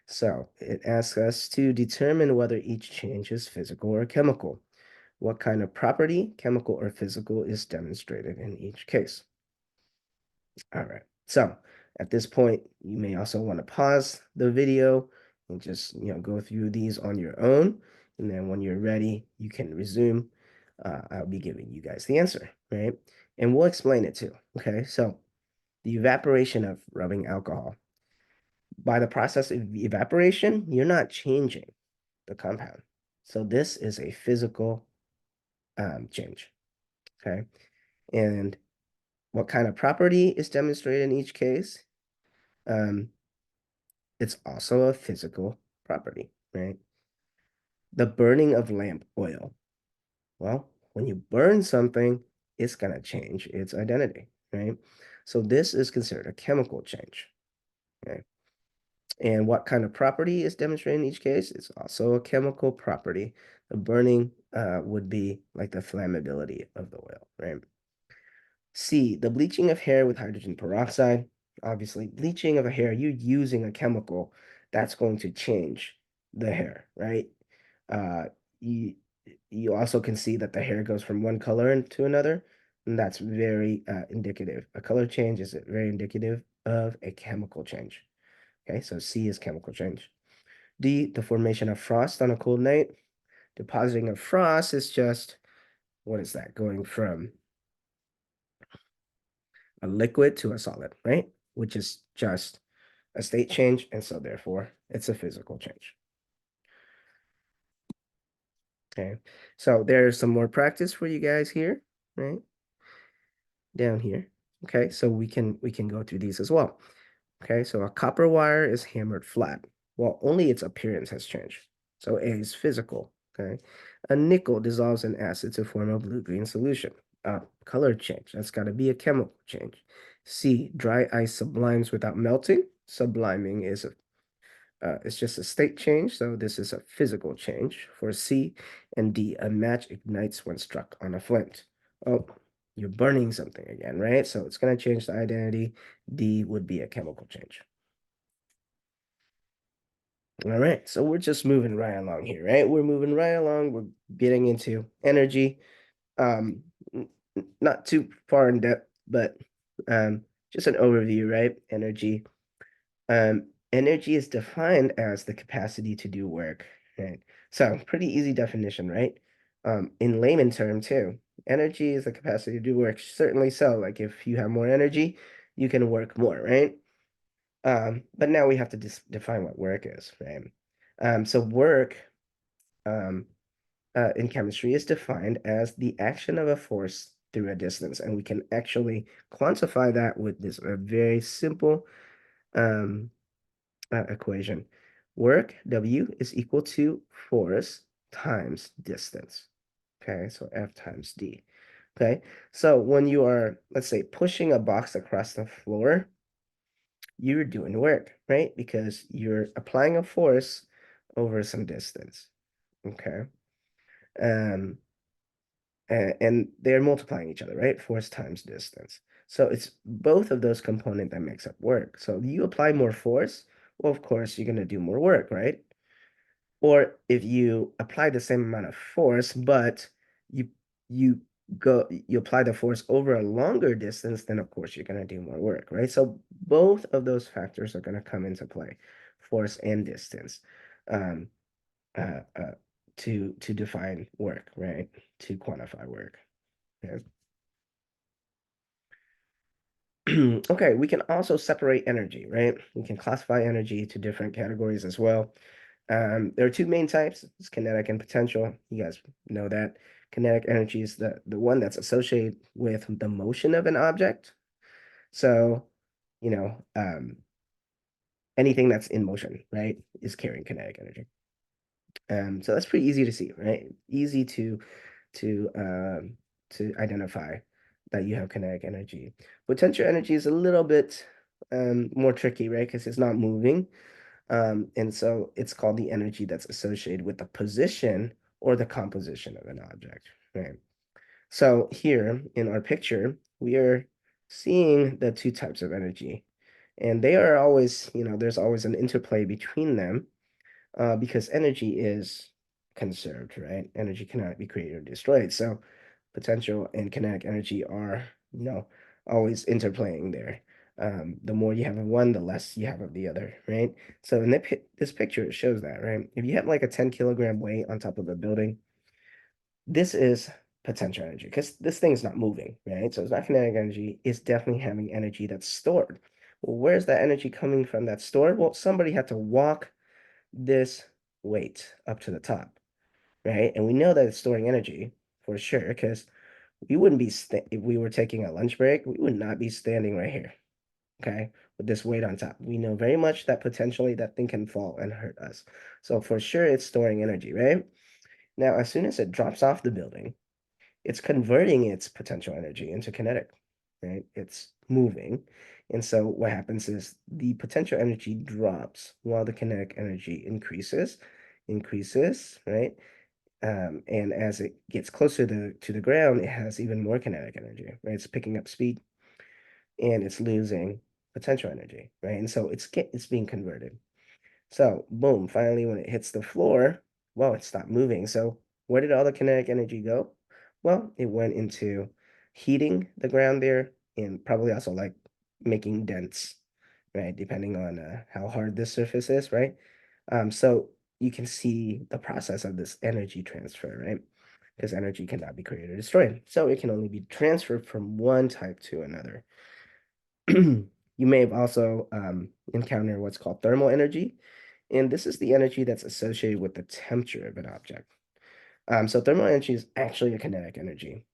So it asks us to determine whether each change is physical or chemical. What kind of property, chemical or physical, is demonstrated in each case? All right. So at this point, you may also want to pause the video and just, go through these on your own. And then when you're ready, you can resume. I'll be giving you guys the answer, right? And we'll explain it too. Okay. So the evaporation of rubbing alcohol. By the process of evaporation, you're not changing the compound. So this is a physical change. Okay. And what kind of property is demonstrated in each case? It's also a physical property, right? The burning of lamp oil. Well, when you burn something, it's going to change its identity, right? So this is considered a chemical change, okay? And what kind of property is demonstrated in each case? It's also a chemical property. The burning would be like the flammability of the oil, right? C, the bleaching of hair with hydrogen peroxide. Obviously, bleaching of a hair, you're using a chemical that's going to change the hair, right? Uh, you you also can see that the hair goes from one color to another, and that's very indicative. A color change is very indicative of a chemical change. Okay, so C is chemical change. D, the formation of frost on a cold night. Depositing of frost is just, what is that? Going from a liquid to a solid, right? Which is just a state change, and so therefore it's a physical change. Okay, so there's some more practice for you guys here, right? Down here. Okay, so we can go through these as well. Okay, so a copper wire is hammered flat. Well, only its appearance has changed. So A is physical. Okay, a nickel dissolves in acid to form a blue-green solution. Color change. That's got to be a chemical change. C, dry ice sublimes without melting. Subliming is it's just a state change, so this is a physical change for C. And D, a match ignites when struck on a flint. Oh, you're burning something again, right? So it's going to change the identity. D would be a chemical change. All right, so we're just moving right along here, right? We're moving right along. We're getting into energy. Not too far in depth, but just an overview, right? Energy. Energy is defined as the capacity to do work, right? So pretty easy definition, right? In layman term too, energy is the capacity to do work. Certainly so. Like if you have more energy, you can work more, right? But now we have to define what work is, right? So work um, in chemistry is defined as the action of a force through a distance, and we can actually quantify that with this a very simple um, equation. Work, W, is equal to force times distance. Okay, so F times D. Okay, so when you are, let's say, pushing a box across the floor, you're doing work, right? Because you're applying a force over some distance. Okay. Um, and they're multiplying each other, right? Force times distance. So it's both of those components that makes up work. So you apply more force, well, of course, you're going to do more work, right? Or if you apply the same amount of force, but you you you apply the force over a longer distance, then of course you're going to do more work, right? So both of those factors are going to come into play, force and distance, um, uh, uh, to define work, right? To quantify work. Yeah. Okay, we can also separate energy, right? We can classify energy to different categories as well. There are two main types, it's kinetic and potential. You guys know that. Kinetic energy is the one that's associated with the motion of an object. So, you know, anything that's in motion, right, is carrying kinetic energy. So that's pretty easy to see, right? Easy to to identify that you have kinetic energy. Potential energy is a little bit more tricky, right? Because it's not moving. And so it's called the energy that's associated with the position or the composition of an object, right? So here in our picture, we are seeing the two types of energy. And they are always, there's always an interplay between them because energy is conserved, right? Energy cannot be created or destroyed. So potential and kinetic energy are, always interplaying there. The more you have of one, the less you have of the other, right? So in this picture, it shows that, right? If you have like a 10-kilogram weight on top of a building, this is potential energy because this thing is not moving, right? So it's not kinetic energy. It's definitely having energy that's stored. Well, where's that energy coming from that's stored? Well, somebody had to walk this weight up to the top, right? And we know that it's storing energy for sure, because we wouldn't be if we were taking a lunch break, we would not be standing right here, okay, with this weight on top. We know very much that potentially that thing can fall and hurt us. So for sure, it's storing energy, right? Now, as soon as it drops off the building, it's converting its potential energy into kinetic, right? It's moving. And so what happens is the potential energy drops while the kinetic energy increases, right? And as it gets closer to the ground, it has even more kinetic energy, right? It's picking up speed and it's losing potential energy, right? And so it's being converted. So boom, finally when it hits the floor, well, it stopped moving. So where did all the kinetic energy go? Well, it went into heating the ground there and probably also like making dents, right? Depending on how hard this surface is, right? So you can see the process of this energy transfer, right? Because energy cannot be created or destroyed. So it can only be transferred from one type to another. You may have also encountered what's called thermal energy, and this is the energy that's associated with the temperature of an object. So thermal energy is actually a kinetic energy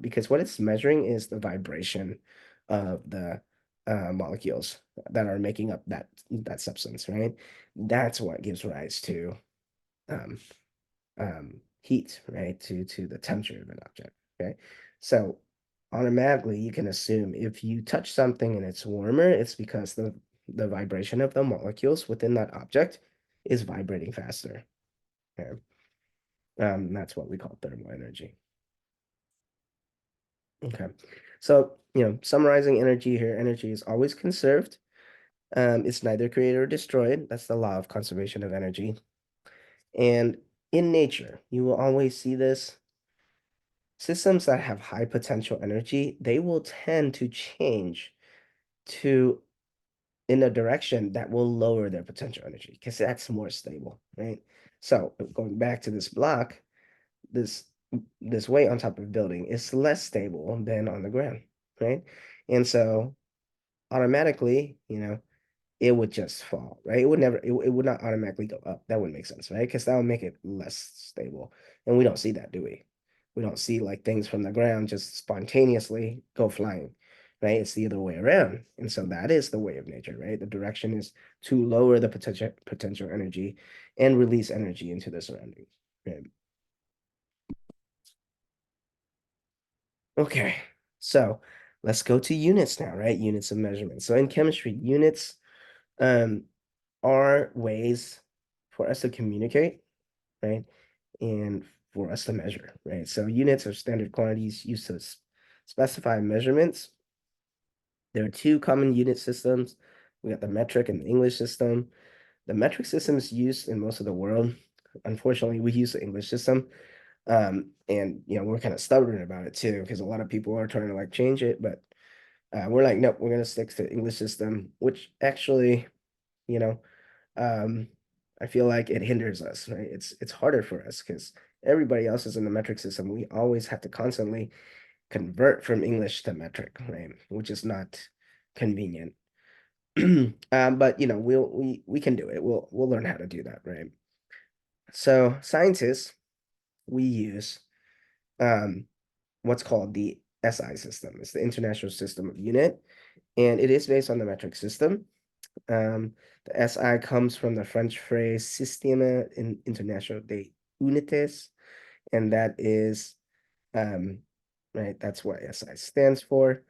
because what it's measuring is the vibration of the molecules that are making up that substance, right? That's what gives rise to um, heat, right? To the temperature of an object, okay? So automatically you can assume if you touch something and it's warmer, it's because the vibration of the molecules within that object is vibrating faster. Okay? That's what we call thermal energy. Okay. So, summarizing energy here, energy is always conserved. It's neither created or destroyed. That's the law of conservation of energy. And in nature, you will always see this. Systems that have high potential energy, they will tend to change to in a direction that will lower their potential energy because that's more stable, right? So going back to this block, this this weight on top of the building is less stable than on the ground, right? And so automatically, it would just fall, right? It would never, it would not automatically go up. That wouldn't make sense, right? Because that would make it less stable. And we don't see that, do we? We don't see like things from the ground just spontaneously go flying, right? It's the other way around. And so that is the way of nature, right? The direction is to lower the potential energy and release energy into the surroundings, right? Okay, so let's go to units now, right? Units of measurement. So in chemistry, units um, are ways for us to communicate, right? And for us to measure, right? So units are standard quantities used to specify measurements. There are two common unit systems. We got the metric and the English system. The metric system is used in most of the world. Unfortunately, we use the English system. And we're kind of stubborn about it too, because a lot of people are trying to like change it, but we're like, nope, we're gonna stick to the English system, which actually, you know, um, I feel like it hinders us, right? It's harder for us because everybody else is in the metric system. We always have to constantly convert from English to metric, right? Which is not convenient. But we can do it. We'll learn how to do that, right? So scientists, we use um what's called the SI system. It's the International System of Unit, and it is based on the metric system. The SI comes from the French phrase Système International des Unités, and that is, um, right, that's what SI stands for.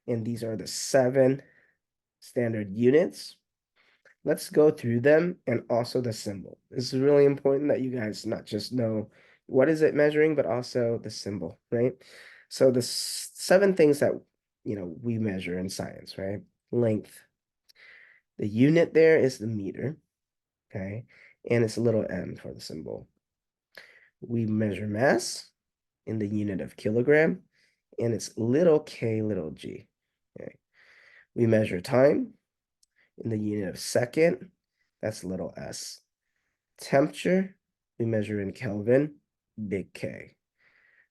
And these are the 7 standard units. Let's go through them and also the symbol. This is really important that you guys not just know what is it measuring, but also the symbol, right? So the 7 things that, we measure in science, right? Length. The unit there is the meter, okay? And it's a little m for the symbol. We measure mass in the unit of kilogram, and it's little k, little g, okay? We measure time in the unit of second, that's little s. Temperature, we measure in Kelvin, big K.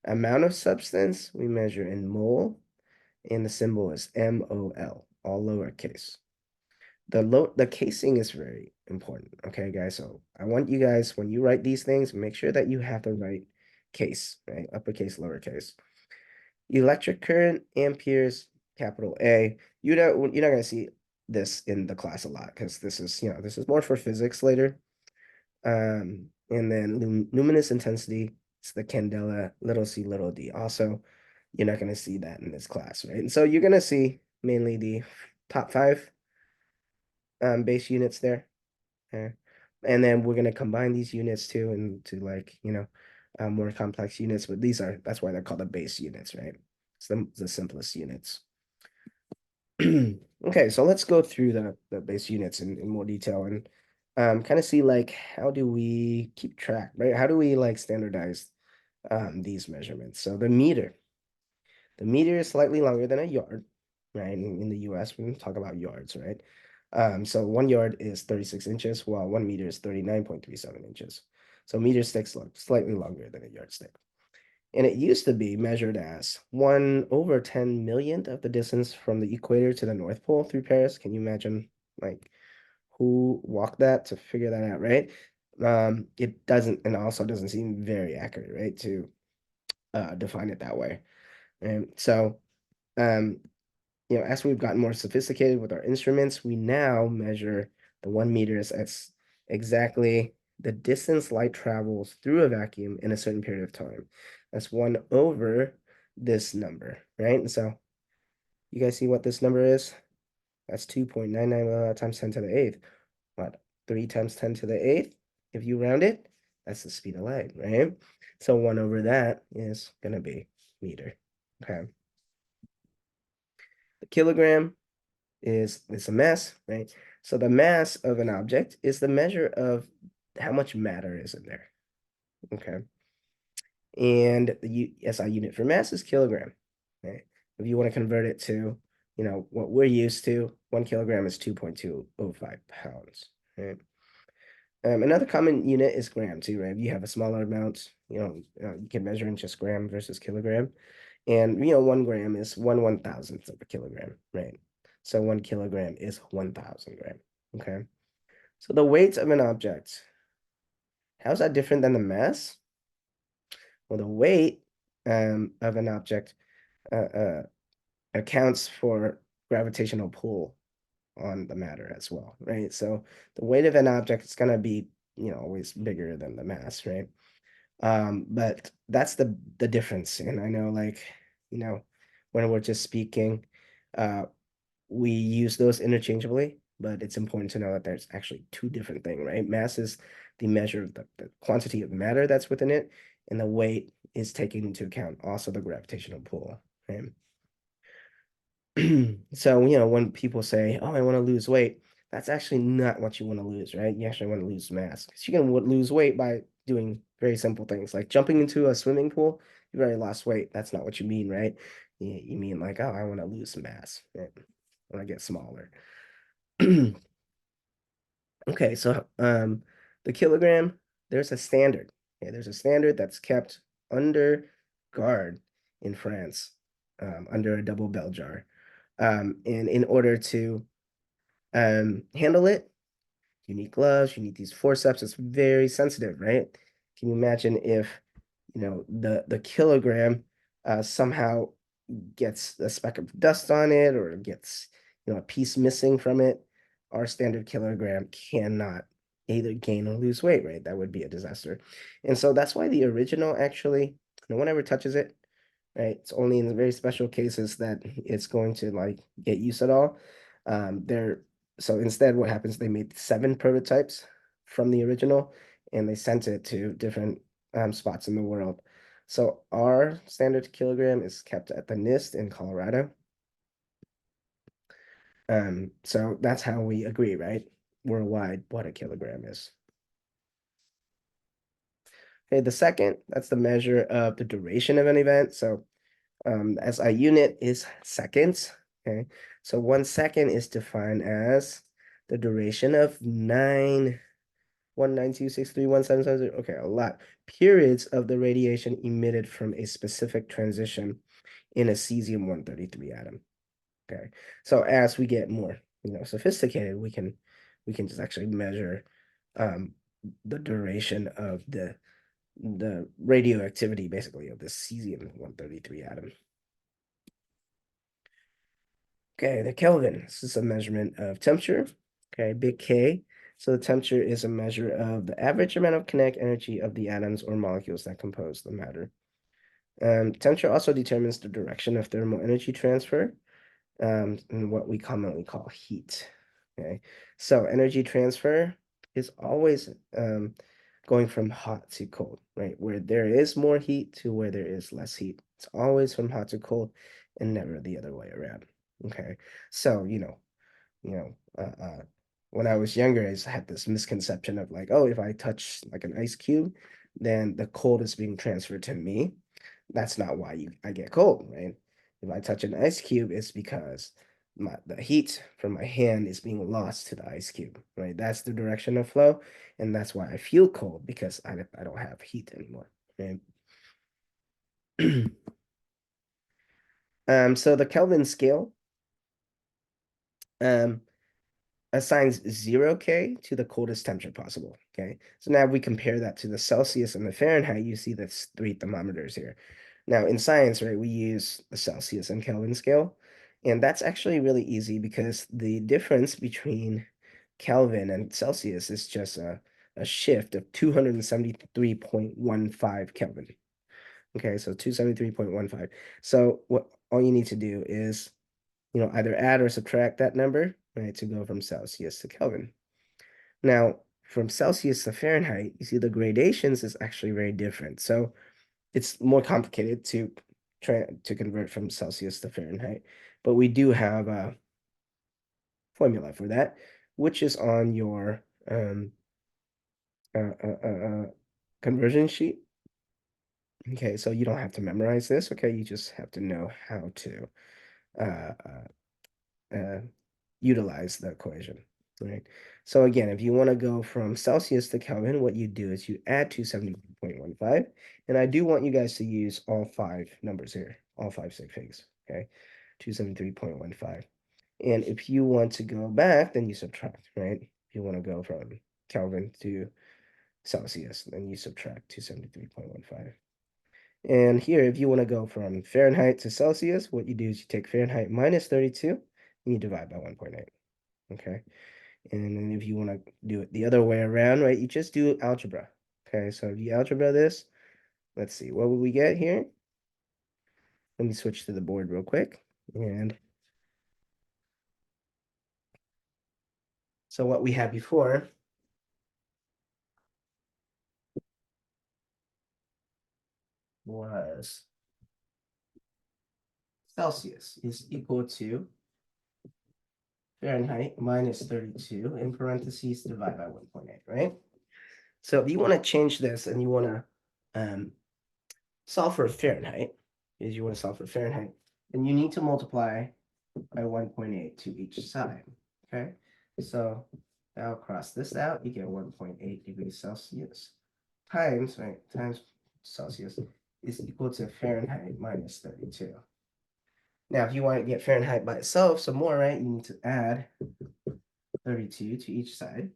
Amount of substance, we measure in mole, and the symbol is MOL, all lowercase. The casing is very important, okay, guys? So I want you guys, when you write these things, make sure that you have the right case, right? Uppercase, lowercase. Electric current, amperes, capital A. You're not going to see this in the class a lot because this is, this is more for physics later. And then luminous intensity, it's the candela, little c, little d. Also, you're not going to see that in this class, right? And so you're going to see mainly the top five base units there. And then we're going to combine these units too into like, more complex units, but that's why they're called the base units, right? It's the simplest units. Okay, so let's go through the base units in more detail and kind of see like how do we keep track, right? How do we like standardize these measurements? So the meter is slightly longer than a yard, right? In the US, we talk about yards, right? So 1 yard is 36 inches, while 1 meter is 39.37 inches. So meter sticks slightly longer than a yardstick. And it used to be measured as 1/10 millionth of the distance from the equator to the North Pole through Paris. Can you imagine, like, who walked that to figure that out, right? It doesn't, and also doesn't seem very accurate, right, to define it that way. And so, um, as we've gotten more sophisticated with our instruments, we now measure the 1 meters as exactly the distance light travels through a vacuum in a certain period of time. That's 1 over this number, right? And so you guys see what this number is? That's 2.99 times 10 to the eighth. What? 3 times 10 to the eighth? If you round it, that's the speed of light, right? So 1 over that is going to be meter. Okay. The kilogram it's a mass, right? So the mass of an object is the measure of how much matter is in there. Okay. And the SI unit for mass is kilogram. Right? If you want to convert it to, what we're used to, 1 kilogram is 2.205 pounds. Right? Another common unit is gram too, right? If you have a smaller amount, you can measure in just gram versus kilogram. And 1 gram is 1/1000th of a kilogram, right? So 1 kilogram is 1,000 gram. Okay. So the weight of an object, how's that different than the mass? Well, the weight of an object accounts for gravitational pull on the matter as well, right? So the weight of an object is going to be, always bigger than the mass, right? But that's the difference. And I know, like, when we're just speaking, uh, we use those interchangeably, but it's important to know that there's actually two different things, right? Mass is the measure of the quantity of matter that's within it, and the weight is taking into account also the gravitational pull, right? So, when people say, oh, I want to lose weight, that's actually not what you want to lose, right? You actually want to lose mass. Because you can lose weight by doing very simple things like jumping into a swimming pool. You've already lost weight. That's not what you mean, right? You mean like, oh, I want to lose mass, right? I want to get smaller. Okay, so the kilogram, there's a standard. Okay, there's a standard that's kept under guard in France, under a double bell jar. And in order to handle it, you need gloves, you need these forceps. It's very sensitive, right? Can you imagine if, the kilogram somehow gets a speck of dust on it or gets, a piece missing from it? Our standard kilogram cannot either gain or lose weight, right? That would be a disaster. And so that's why the original actually, no one ever touches it, right? It's only in very special cases that it's going to like get used at all. There, so instead, what happens? They made 7 prototypes from the original, and they sent it to different spots in the world. So our standard kilogram is kept at the NIST in Colorado. So that's how we agree, right? Worldwide, what a kilogram is. Okay, the second, that's the measure of the duration of an event. So as a unit is seconds. Okay, so 1 second is defined as the duration of 9,192,631,770. Okay, a lot. Periods of the radiation emitted from a specific transition in a cesium-133 atom. Okay, so as we get more, sophisticated, we can just actually measure the duration of the the radioactivity basically of this cesium-133 atom. Okay, the Kelvin. This is a measurement of temperature. Okay, big K. So the temperature is a measure of the average amount of kinetic energy of the atoms or molecules that compose the matter. Temperature also determines the direction of thermal energy transfer, and what we commonly call heat. Okay, so energy transfer is always going from hot to cold, right? Where there is more heat to where there is less heat. It's always from hot to cold and never the other way around. Okay, so you know, when I was younger, I had this misconception of like, oh, if I touch like an ice cube, then the cold is being transferred to me. That's not why I get cold, right? If I touch an ice cube, it's because the heat from my hand is being lost to the ice cube, right? That's the direction of flow, and that's why I feel cold because I don't have heat anymore, right? So the Kelvin scale um assigns 0K to the coldest temperature possible. Okay, so now we compare that to the Celsius and the Fahrenheit. You see that's 3 thermometers here. Now in science, right, we use the Celsius and Kelvin scale, and that's actually really easy because the difference between Kelvin and Celsius is just a shift of 273.15 Kelvin. Okay, so 273.15. So what all you need to do is either add or subtract that number, right, to go from Celsius to Kelvin. Now, from Celsius to Fahrenheit, you see the gradations is actually very different. So it's more complicated to try to convert from Celsius to Fahrenheit, but we do have a formula for that, which is on your uh, uh, uh, uh, conversion sheet. Okay, so you don't have to memorize this. Okay, you just have to know how to uh, uh, utilize the equation, right? So again, if you want to go from Celsius to Kelvin, what you do is you add 273.15, and I do want you guys to use all 5 numbers here, all 5 sig figs, okay? 273.15. And if you want to go back, then you subtract, right? If you want to go from Kelvin to Celsius, then you subtract 273.15. And here, if you want to go from Fahrenheit to Celsius, what you do is you take Fahrenheit minus 32 and you divide by 1.8. Okay. And then if you want to do it the other way around, right, you just do algebra. Okay. So if you algebra this, let's see, what would we get here? Let me switch to the board real quick. And so what we had before was Celsius is equal to Fahrenheit minus 32 in parentheses divide by 1.8, right? So if you want to change this and you want to solve for Fahrenheit, is you want to solve for Fahrenheit, then you need to multiply by 1.8 to each side, okay? So now cross this out, you get 1.8 degrees Celsius times, right, times Celsius is equal to Fahrenheit minus 32. Now, if you want to get Fahrenheit by itself some more, right, you need to add 32 to each side.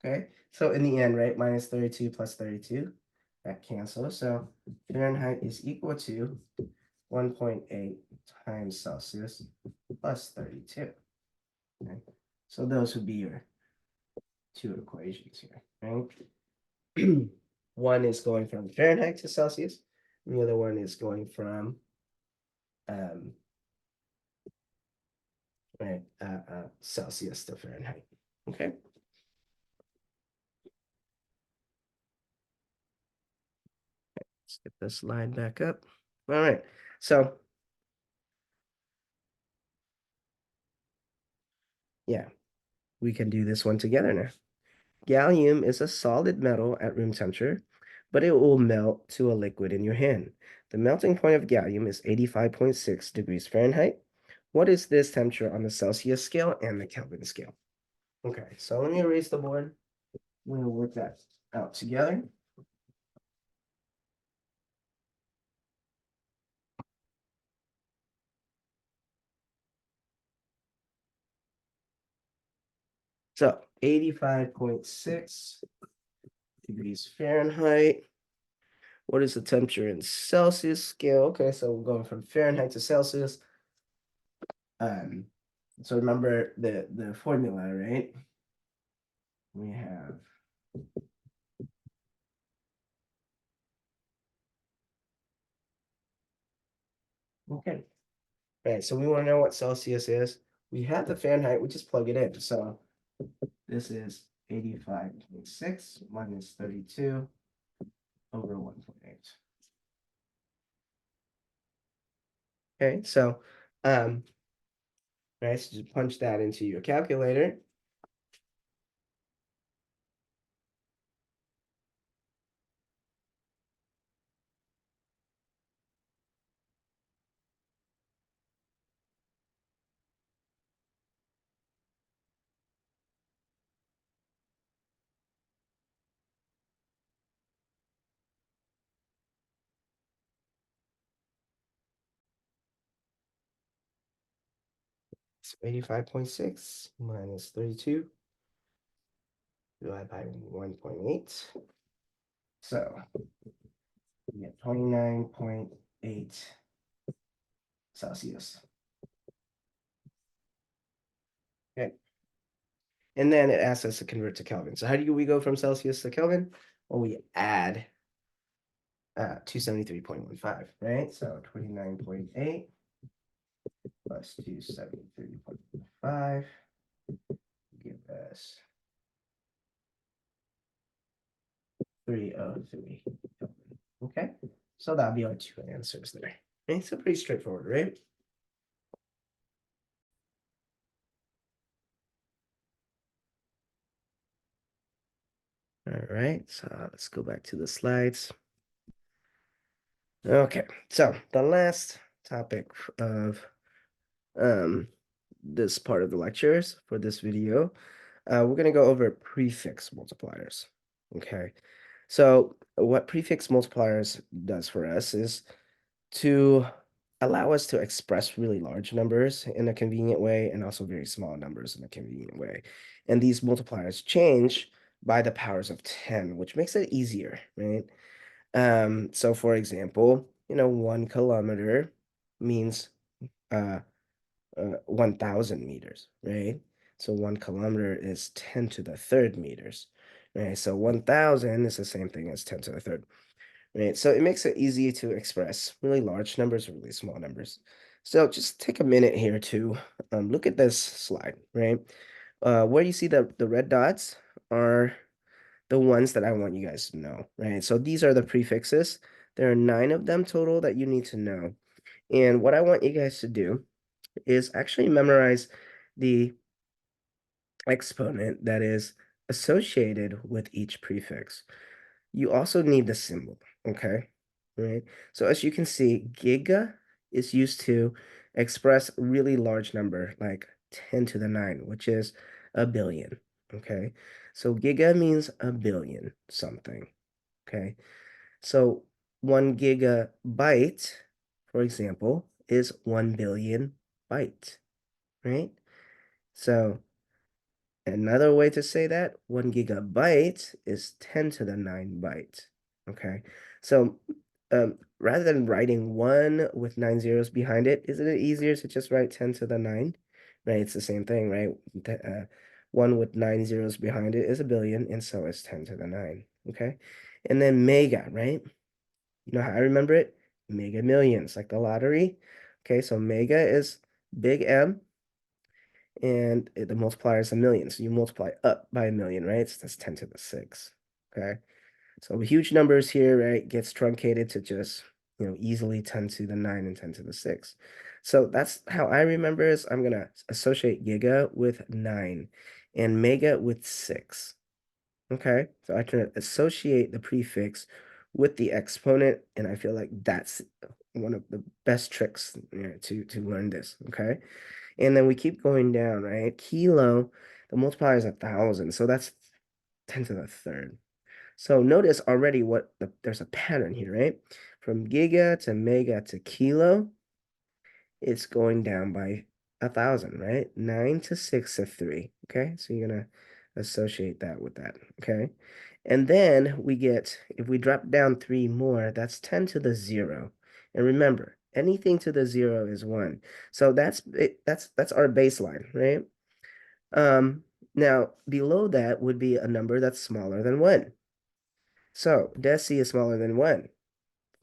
Okay, so in the end, right, minus 32 plus 32, that cancels. So Fahrenheit is equal to 1.8 times Celsius plus 32. Okay, so those would be your 2 equations here, right? One is going from Fahrenheit to Celsius, and the other one is going from um, right, Celsius to Fahrenheit. Okay. Let's get this slide back up. All right. So yeah, we can do this one together now. Gallium is a solid metal at room temperature, but it will melt to a liquid in your hand. The melting point of gallium is 85.6 degrees Fahrenheit. What is this temperature on the Celsius scale and the Kelvin scale? Okay, so let me erase the board. We'll work that out together. So 85.6 degrees Fahrenheit. What is the temperature in Celsius scale? Okay, so we're going from Fahrenheit to Celsius. Um, so remember the formula, right? We have okay. Right, so we want to know what Celsius is. We have the Fahrenheit, we just plug it in. So this is 85.6 minus 32 over 1.8. Okay, so right, so just punch that into your calculator. So 85.6 minus 32 divided by 1.8. So we get 29.8 Celsius. Okay. And then it asks us to convert to Kelvin. So how do we go from Celsius to Kelvin? Well, we add 273.15, right? So 29.8 plus 273.15 give us 303 Kelvin. Okay, so that'll be our two answers there. Okay, so pretty straightforward, right? All right, so let's go back to the slides. Okay, so the last topic of this part of the lectures for this video, we're going to go over prefix multipliers. Okay, so what prefix multipliers does for us is to allow us to express really large numbers in a convenient way and also very small numbers in a convenient way. And these multipliers change by the powers of 10, which makes it easier, right? So for example, 1 kilometer means uh, 1,000 meters, right? So 1 kilometer is 10 to the third meters, right? So 1,000 is the same thing as 10 to the third, right? So it makes it easy to express really large numbers or really small numbers. So just take a minute here to look at this slide, right? Where you see the red dots are the ones that I want you guys to know, right? So these are the prefixes. There are 9 of them total that you need to know. And what I want you guys to do is actually memorize the exponent that is associated with each prefix. You also need the symbol, okay? Right? So as you can see, giga is used to express a really large number, like 10 to the 9, which is a billion, okay? So giga means a billion something, okay? So 1 gigabyte, for example, is 1 billion byte, right? So another way to say that, 1 gigabyte is 10 to the 9 byte. Okay. So rather than writing 1 with 9 zeros behind it, isn't it easier to just write 10 to the 9? Right? It's the same thing, right? 1 with 9 zeros behind it is a billion, and so is 10 to the 9. Okay. And then mega, right? You know how I remember it? Mega millions, like the lottery. Okay, so mega is big M, and the multiplier is a million. So you multiply up by a million, right? So that's 10 to the 6. Okay. So huge numbers here, right, gets truncated to just, easily 10 to the 9 and 10 to the 6. So that's how I remember is I'm going to associate giga with 9 and mega with 6. Okay. So I can associate the prefix with the exponent, and I feel like that's one of the best tricks, to learn this. Okay. And then we keep going down, right? Kilo, the multiplier is 1,000, so that's 10 to the third. So notice already there's a pattern here, right? From giga to mega to kilo, it's going down by 1,000, right? 9 to 6 to 3, okay? So you're gonna associate that with that, okay? And then we get, if we drop down 3 more, that's 10 to the 0. And remember, anything to the 0 is 1. So that's it, that's our baseline, right? Now below that would be a number that's smaller than 1. So deci is smaller than 1,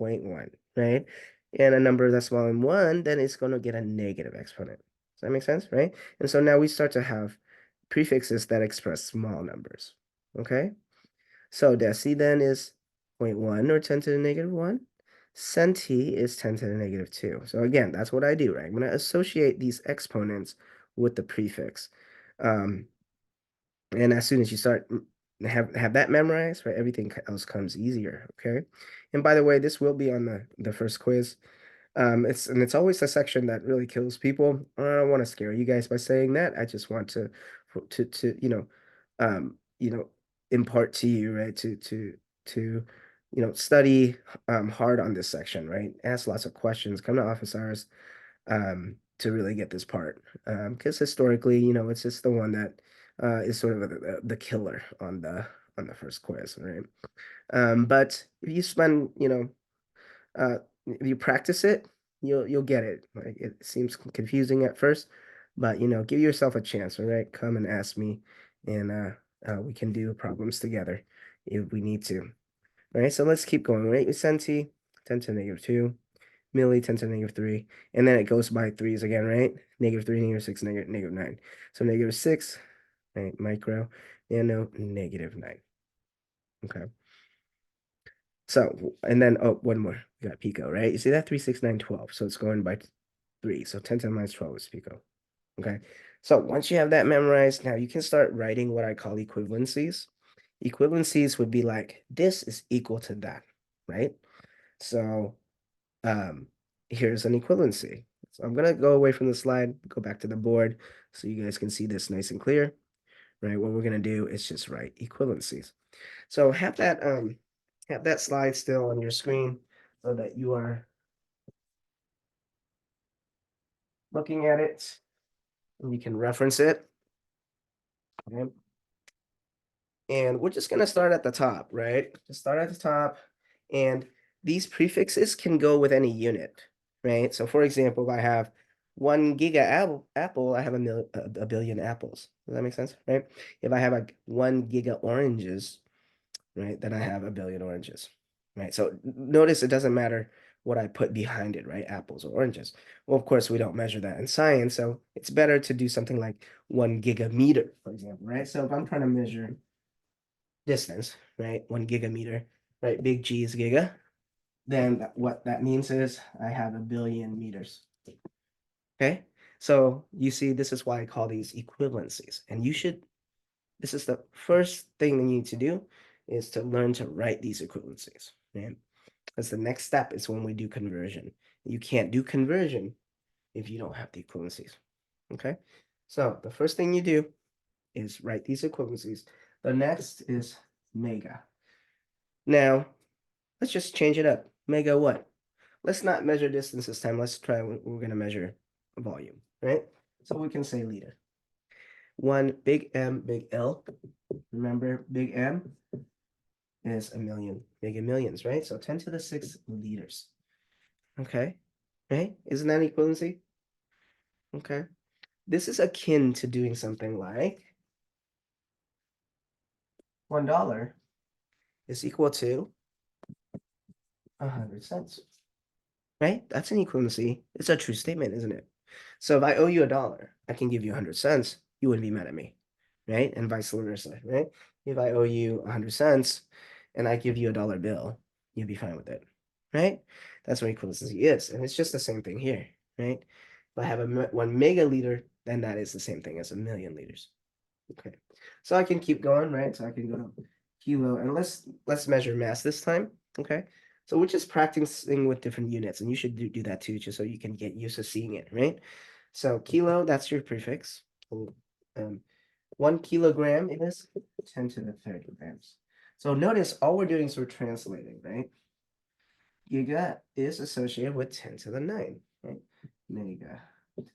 0.1, right? And a number that's smaller than 1, then it's going to get a negative exponent. Does that make sense, right? And so now we start to have prefixes that express small numbers, okay? So deci then is 0.1 or 10 to the negative 1. Centi is 10 to the negative 2. So again, that's what I do, right? I'm going to associate these exponents with the prefix. And as soon as you start have that memorized, right, everything else comes easier, okay? And by the way, this will be on the first quiz. It's always the section that really kills people. I don't want to scare you guys by saying that. I just want to impart to you, right, to study hard on this section, right? Ask lots of questions, come to office hours to really get this part. Because historically, it's just the one that is sort of the killer on the first quiz, right? But if you spend, uh, if you practice it, you'll get it. Like it seems confusing at first, but give yourself a chance, all right? Come and ask me, and we can do problems together if we need to. All right, so let's keep going, right? Centi, 10 to the negative 2, milli, 10 to the negative 3, and then it goes by threes again, right? Negative 3, negative 6, negative 9. So negative 6, right? Micro, nano, negative 9. Okay. So, and then, oh, one more. We got pico, right? You see that? 3, 6, 9, 12. So it's going by 3. So 10 to the minus 12 is pico. Okay. So once you have that memorized, now you can start writing what I call equivalencies. Equivalencies would be like, this is equal to that, right? So here's an equivalency. So I'm gonna go away from the slide, go back to the board so you guys can see this nice and clear, right? What we're gonna do is just write equivalencies. So have that slide still on your screen so that you are looking at it and you can reference it. Okay. And we're just gonna start at the top, right? Just start at the top, and these prefixes can go with any unit, right? So for example, if I have 1 giga apple, I have a billion apples. Does that make sense, right? If I have 1 giga oranges, right, then I have a billion oranges, right? So notice it doesn't matter what I put behind it, right? Apples or oranges. Well, of course, we don't measure that in science, so it's better to do something like 1 gigameter, for example, right? So if I'm trying to measure distance, right? 1 gigameter, right? Big G is giga. Then what that means is I have a billion meters. Okay. So you see, this is why I call these equivalencies. And this is the first thing you need to do is to learn to write these equivalencies. Right? Because the next step is when we do conversion. You can't do conversion if you don't have the equivalencies. Okay. So the first thing you do is write these equivalencies. The next is mega. Now, let's just change it up. Mega what? Let's not measure distance this time. Let's try, we're going to measure volume, right? So we can say liter. 1 big M, big L. Remember, big M is a million, mega millions, right? So 10 to the 6 liters. Okay, right? Isn't that equivalency? Okay. This is akin to doing something like $1 is equal to 100 cents. Right? That's an equivalency. It's a true statement, isn't it? So if I owe you $1, I can give you 100 cents. You wouldn't be mad at me, right? And vice versa, right? If I owe you 100 cents and I give you a dollar bill, you'd be fine with it, right? That's what equivalency is. And it's just the same thing here, right? If I have 1 megaliter, then that is the same thing as a million liters. Okay. So I can keep going, right? So I can go to kilo, and let's measure mass this time, okay? So we're just practicing with different units, and you should do that too, just so you can get used to seeing it, right? So kilo, that's your prefix. 1 kilogram is 10 to the third grams. So notice all we're doing is we're translating, right? Giga is associated with 10 to the 9, right? Mega,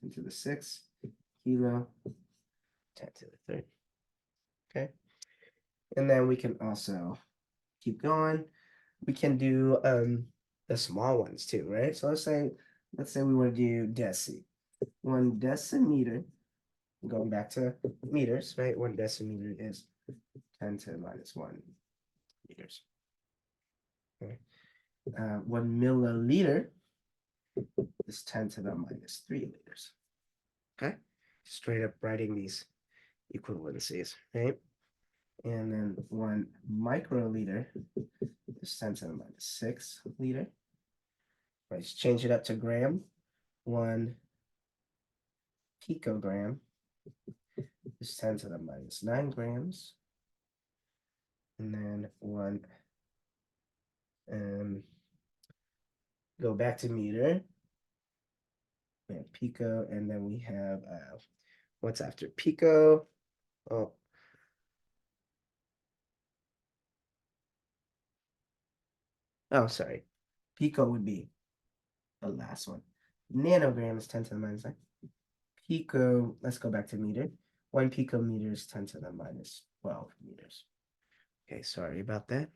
10 to the 6, kilo, 10 to the third. Okay. And then we can also keep going. We can do the small ones too, right? So let's say we want to do deci. 1 decimeter, going back to meters, right? 1 decimeter is 10 to the minus 1 meters. Okay. 1 milliliter is 10 to the minus 3 liters. Okay. Straight up writing these equivalencies, right? And then 1 microliter is 10 to the minus 6 liter. Let's change it up to gram. 1 picogram is 10 to the minus 9 grams. And then go back to meter. We have pico, and then we have what's after pico? Oh, sorry. Pico would be the last one. Nanogram is 10 to the minus 9. Pico, let's go back to meter. 1 picometer is 10 to the minus 12 meters. Okay, sorry about that.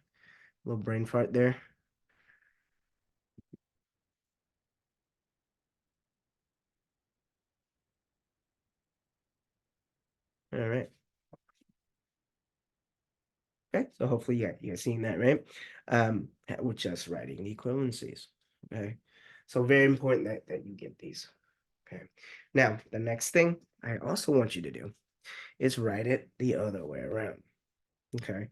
Little brain fart there. All right. Okay, so hopefully you guys seeing that, right? We're just writing the equivalencies. Okay. So very important that you get these. Okay. Now, the next thing I also want you to do is write it the other way around. Okay.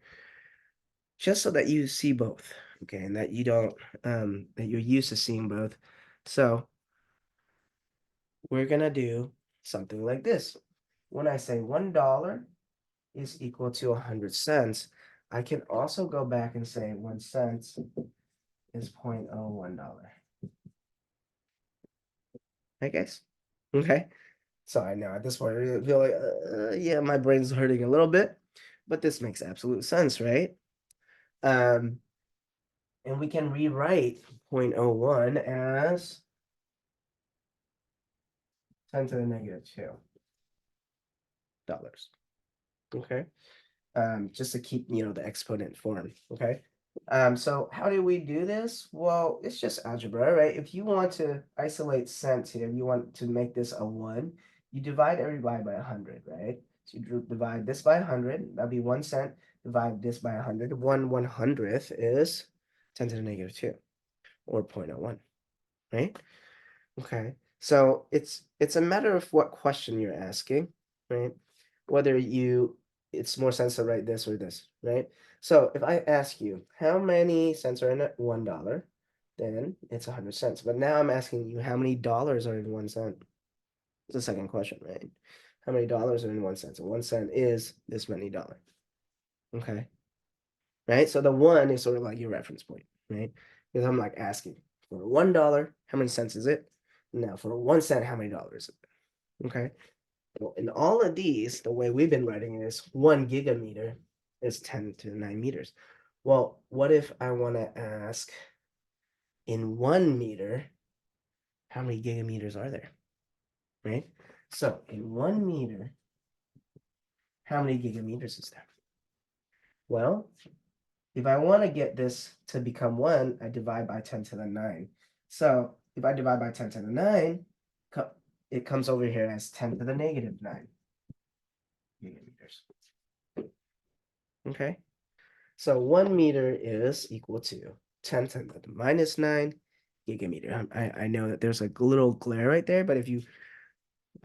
Just so that you see both. Okay, and that you don't that you're used to seeing both. So we're gonna do something like this. When I say $1 is equal to 100 cents, I can also go back and say 1 cent is $0.01. I guess. Okay. So I know at this point I feel like yeah, my brain's hurting a little bit, but this makes absolute sense, right? And we can rewrite 0.01 as 10 to the negative 2 dollars. Okay. Just to keep, the exponent form. Okay. So how do we do this? Well, it's just algebra, right? If you want to isolate cents here, you want to make this a 1, you divide everybody by 100, right? So you divide this by 100, that'll be 1 cent. Divide this by 100. 1/100th is 10 to the negative 2, or 0.01, right? Okay. So it's a matter of what question you're asking, right? Whether it's more sense to write this or this, right? So if I ask you how many cents are in $1, then it's 100 cents. But now I'm asking you how many dollars are in 1 cent. It's the second question, right? How many dollars are in 1 cent? So 1 cent is this many dollars. Okay. Right? So the 1 is sort of like your reference point, right? Because I'm like asking for $1, how many cents is it? Now for 1 cent, how many dollars is it? Okay. Well, in all of these, the way we've been writing it is 1 gigameter is 10 to the 9 meters. Well, what if I want to ask in 1 meter, how many gigameters are there? Right? So in 1 meter, how many gigameters is there? Well, if I want to get this to become 1, I divide by 10 to the 9. So if I divide by 10 to the 9, it comes over here as 10 to the negative 9 gigameters. Okay. So 1 meter is equal to 10 to the minus 9 gigameter. I know that there's a little glare right there, but if you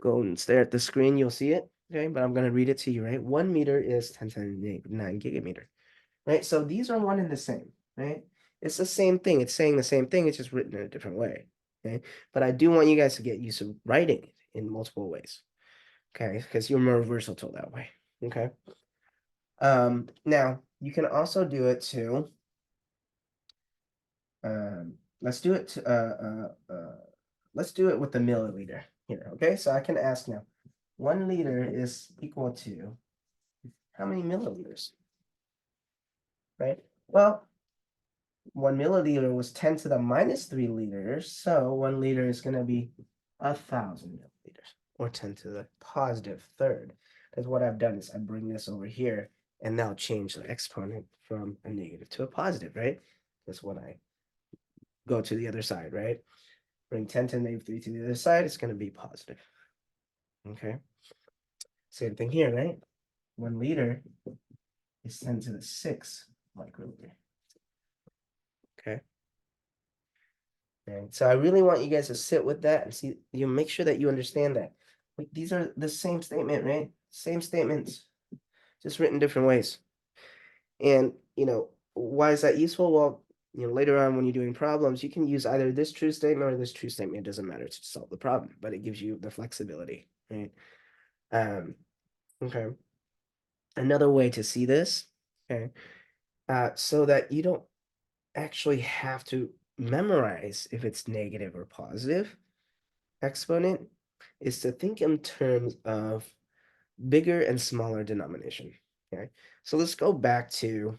go and stare at the screen, you'll see it. Okay, but I'm going to read it to you, right? 1 meter is 10 to the 9 gigameter, right? So these are one and the same, right? It's the same thing. It's saying the same thing. It's just written in a different way, okay? But I do want you guys to get used to writing it in multiple ways, okay? Because you're more versatile that way, okay? Now, you can also do it to let's do it let's do it with the milliliter here. Okay, so I can ask now, 1 liter is equal to how many milliliters? Right? Well, 1 milliliter was 10 to the minus 3 liters, so 1 liter is going to be 1,000 milliliters, or 10 to the positive third. Because what I've done is I bring this over here and now change the exponent from a negative to a positive, right? That's when I go to the other side, right? Bring 10 to the negative 3 to the other side, it's going to be positive. Okay. Same thing here, right? 1 liter is 10 to the 6 microliter. Okay. And so I really want you guys to sit with that and see, you make sure that you understand that. Like, these are the same statement, right? Same statements, just written different ways. And, why is that useful? Well, later on when you're doing problems, you can use either this true statement or this true statement. It doesn't matter to solve the problem, but it gives you the flexibility, right? Okay. Another way to see this, okay, so that you don't actually have to memorize if it's negative or positive exponent, is to think in terms of bigger and smaller denomination. Okay, so let's go back to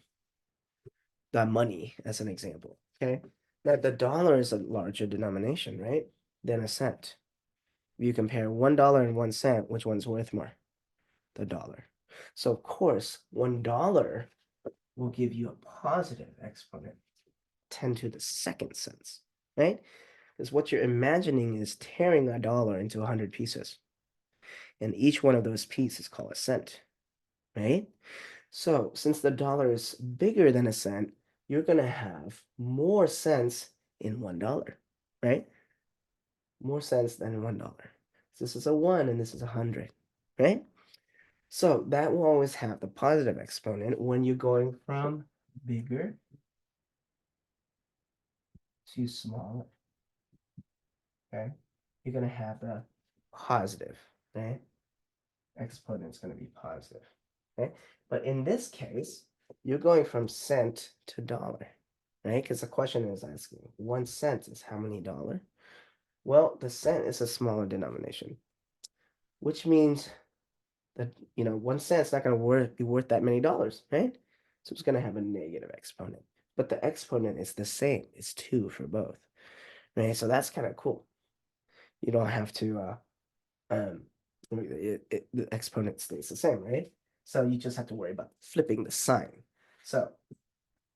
the money as an example. Okay, now the dollar is a larger denomination, right, than a cent. If you compare $1 and 1 cent, which one's worth more? The dollar. So of course, $1 will give you a positive exponent, 10 to the second cents, right? Because what you're imagining is tearing a dollar into 100 pieces. And each one of those pieces is called a cent, right? So since the dollar is bigger than a cent, you're going to have more cents in $1, right? More cents than $1. This is a 1 and this is 100, right? So that will always have the positive exponent when you're going from bigger to smaller, okay? You're going to have the positive, right? Exponent's going to be positive, okay? But in this case, you're going from cent to dollar, right? Because the question is asking 1 cent is how many dollar? Well, the cent is a smaller denomination, which means that 1 cent's not going to be worth that many dollars, right? So it's going to have a negative exponent, but the exponent is the same. It's 2 for both, right? So that's kind of cool. You don't have to um the exponent stays the same, right? So you just have to worry about flipping the sign. So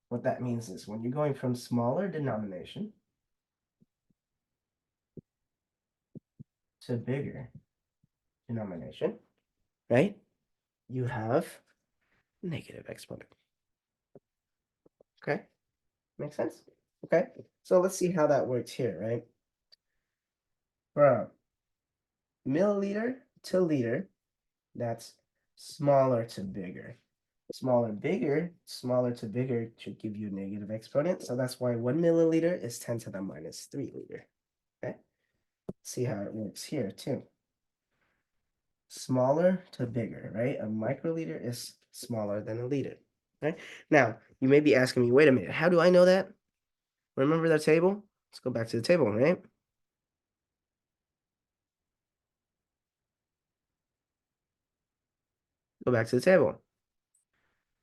what that means is when you're going from smaller denomination to bigger denomination, right? You have negative exponent. Okay, makes sense? Okay, so let's see how that works here, right? From milliliter to liter, that's smaller to bigger. Smaller to bigger should give you a negative exponent. So that's why 1 milliliter is 10 to the minus 3 liter. Okay, see how it works here too. Smaller to bigger, right? A microliter is smaller than a liter, right? Now, you may be asking me, wait a minute, how do I know that? Remember that table? Let's go back to the table, right? Go back to the table,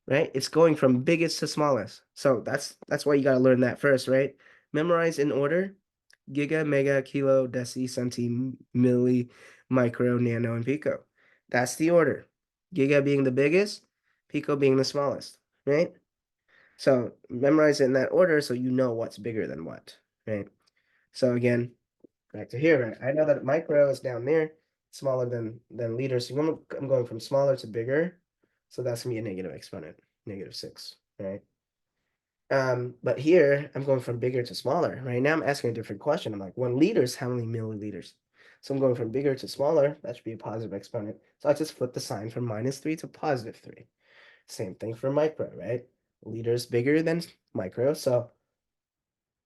right? It's going from biggest to smallest. So that's why you got to learn that first, right? Memorize in order: giga, mega, kilo, deci, centi, milli, micro, nano, and pico. That's the order. Giga being the biggest, pico being the smallest, right? So memorize it in that order so you know what's bigger than what, right? So again, back to here, right? I know that micro is down there, smaller than liter. So I'm going from smaller to bigger. So that's gonna be a negative exponent, -6, right? But here I'm going from bigger to smaller. Right now I'm asking a different question. I'm like, 1 liter is how many milliliters? So I'm going from bigger to smaller. That should be a positive exponent. So I just flip the sign from -3 to +3. Same thing for micro, right? Liter is bigger than micro, so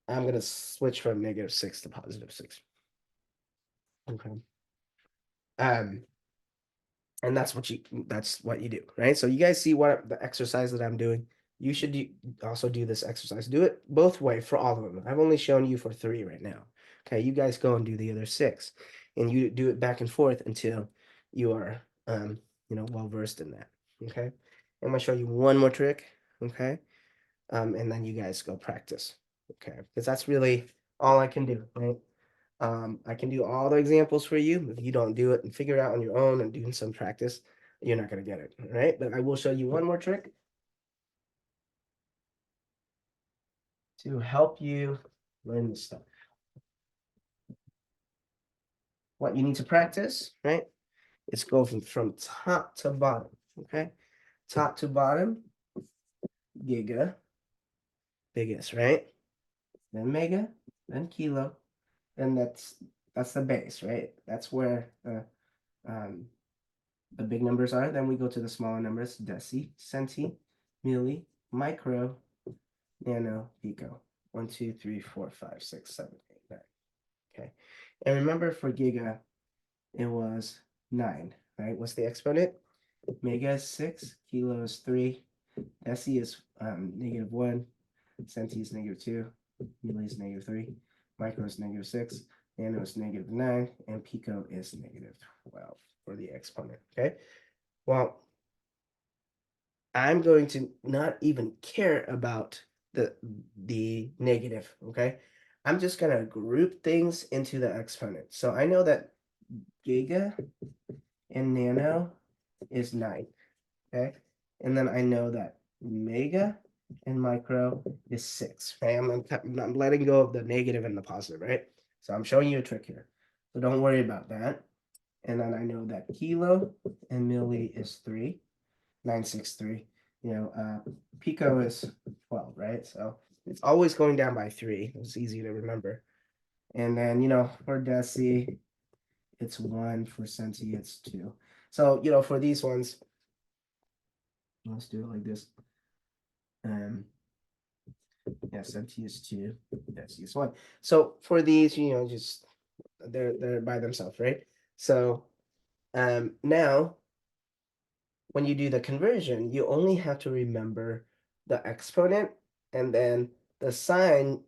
I'm gonna switch from -6 to +6. Okay. Um, and that's what you do, right? So you guys see what the exercise that I'm doing. You should also do this exercise. Do it both way for all of them. I've only shown you for 3 right now. Okay, you guys go and do the other 6, and you do it back and forth until you are well versed in that. Okay, I'm gonna show you one more trick. Okay, and then you guys go practice. Okay, because that's really all I can do, right? I can do all the examples for you. If you don't do it and figure it out on your own and doing some practice, you're not going to get it, right? But I will show you one more trick to help you learn this stuff. What you need to practice, right? It's go from top to bottom, okay? Top to bottom, giga, biggest, right? Then mega, then kilo, and that's the base, right? That's where the big numbers are. Then we go to the smaller numbers, deci, centi, milli, micro, nano, pico. 1, 2, 3, 4, 5, 6, 7, 8, 9. Okay. And remember for giga, it was 9, right? What's the exponent? Mega is 6, kilo is 3, deci is -1, centi is -2, milli is -3, micro is -6, nano is -9, and pico is -12 for the exponent. Okay. Well, I'm going to not even care about the negative, okay? I'm just gonna group things into the exponent. So I know that giga and nano is 9, okay? And then I know that mega and micro is 6, right? I'm letting go of the negative and the positive, right? So I'm showing you a trick here. So don't worry about that. And then I know that kilo and milli is 3, 963. Pico is 12, right? So it's always going down by 3. It's easy to remember. And then, for deci, it's 1. For centi, it's 2. So, for these ones, let's do it like this. Yeah, centi is 2, deci is 1. So for these, just they're by themselves, right? So now when you do the conversion, you only have to remember the exponent and then the sign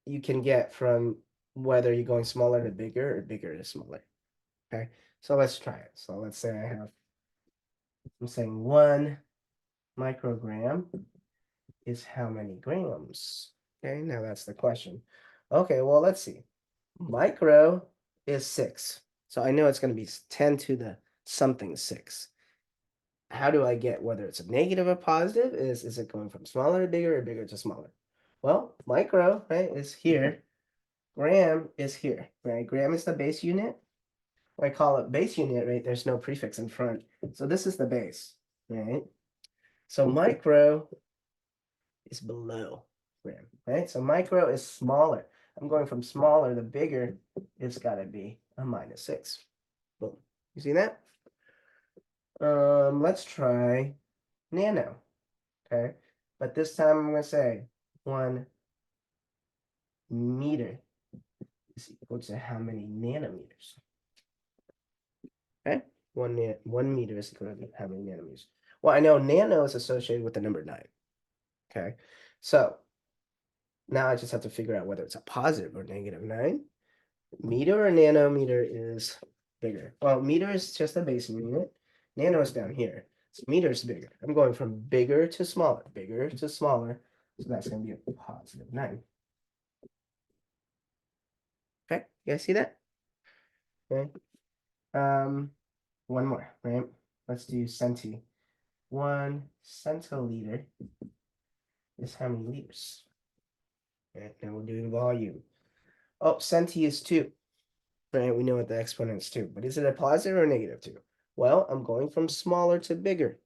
you can get from whether you're going smaller to bigger or bigger to smaller. Okay, so let's try it. So let's say I'm saying 1 microgram is how many grams? Okay, now that's the question. Okay, well, let's see. Micro is 6. So I know it's going to be 10 to the something 6. How do I get whether it's a negative or positive? Is it going from smaller to bigger or bigger to smaller? Well, micro, right, is here. Gram is here, right? Gram is the base unit. I call it base unit, right? There's no prefix in front. So this is the base, right? So micro is below gram, right? So micro is smaller. I'm going from smaller to bigger. It's got to be a -6. Boom. You see that? Let's try nano, okay? But this time I'm going to say 1 meter is equal to how many nanometers? Okay, 1 meter is equal to how many nanometers? Well, I know nano is associated with the number 9. Okay, so now I just have to figure out whether it's a positive or -9. Meter or nanometer is bigger. Well, meter is just a base unit. Nano is down here. So meter is bigger. I'm going from bigger to smaller, bigger to smaller. So that's going to be a +9. Okay, you guys see that? Okay. One more, right? Let's do centi. 1 centiliter is how many liters? Right, now we're doing volume. Oh, centi is 2. Right, we know what the exponent is 2. But is it a positive or a negative 2? Well, I'm going from smaller to bigger.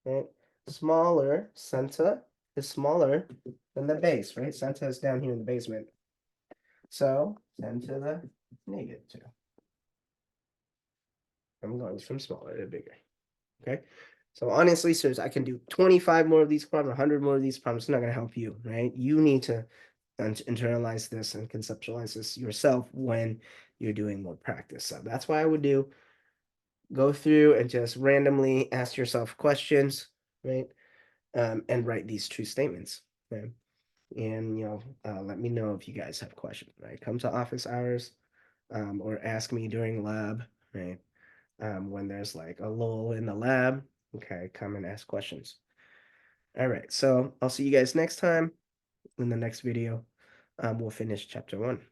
Right? Smaller, centa is smaller than the base, right? Centa is down here in the basement. So 10 to the -2. I'm going from smaller to bigger. Okay. So honestly, sirs, I can do 25 more of these problems, 100 more of these problems. It's not going to help you, right? You need to internalize this and conceptualize this yourself when you're doing more practice. So that's why I would go through and just randomly ask yourself questions, right? And write these true statements, right? And, let me know if you guys have questions, right? Come to office hours or ask me during lab, right? When there's like a lull in the lab, okay, come and ask questions. All right, so I'll see you guys next time in the next video. We'll finish chapter 1.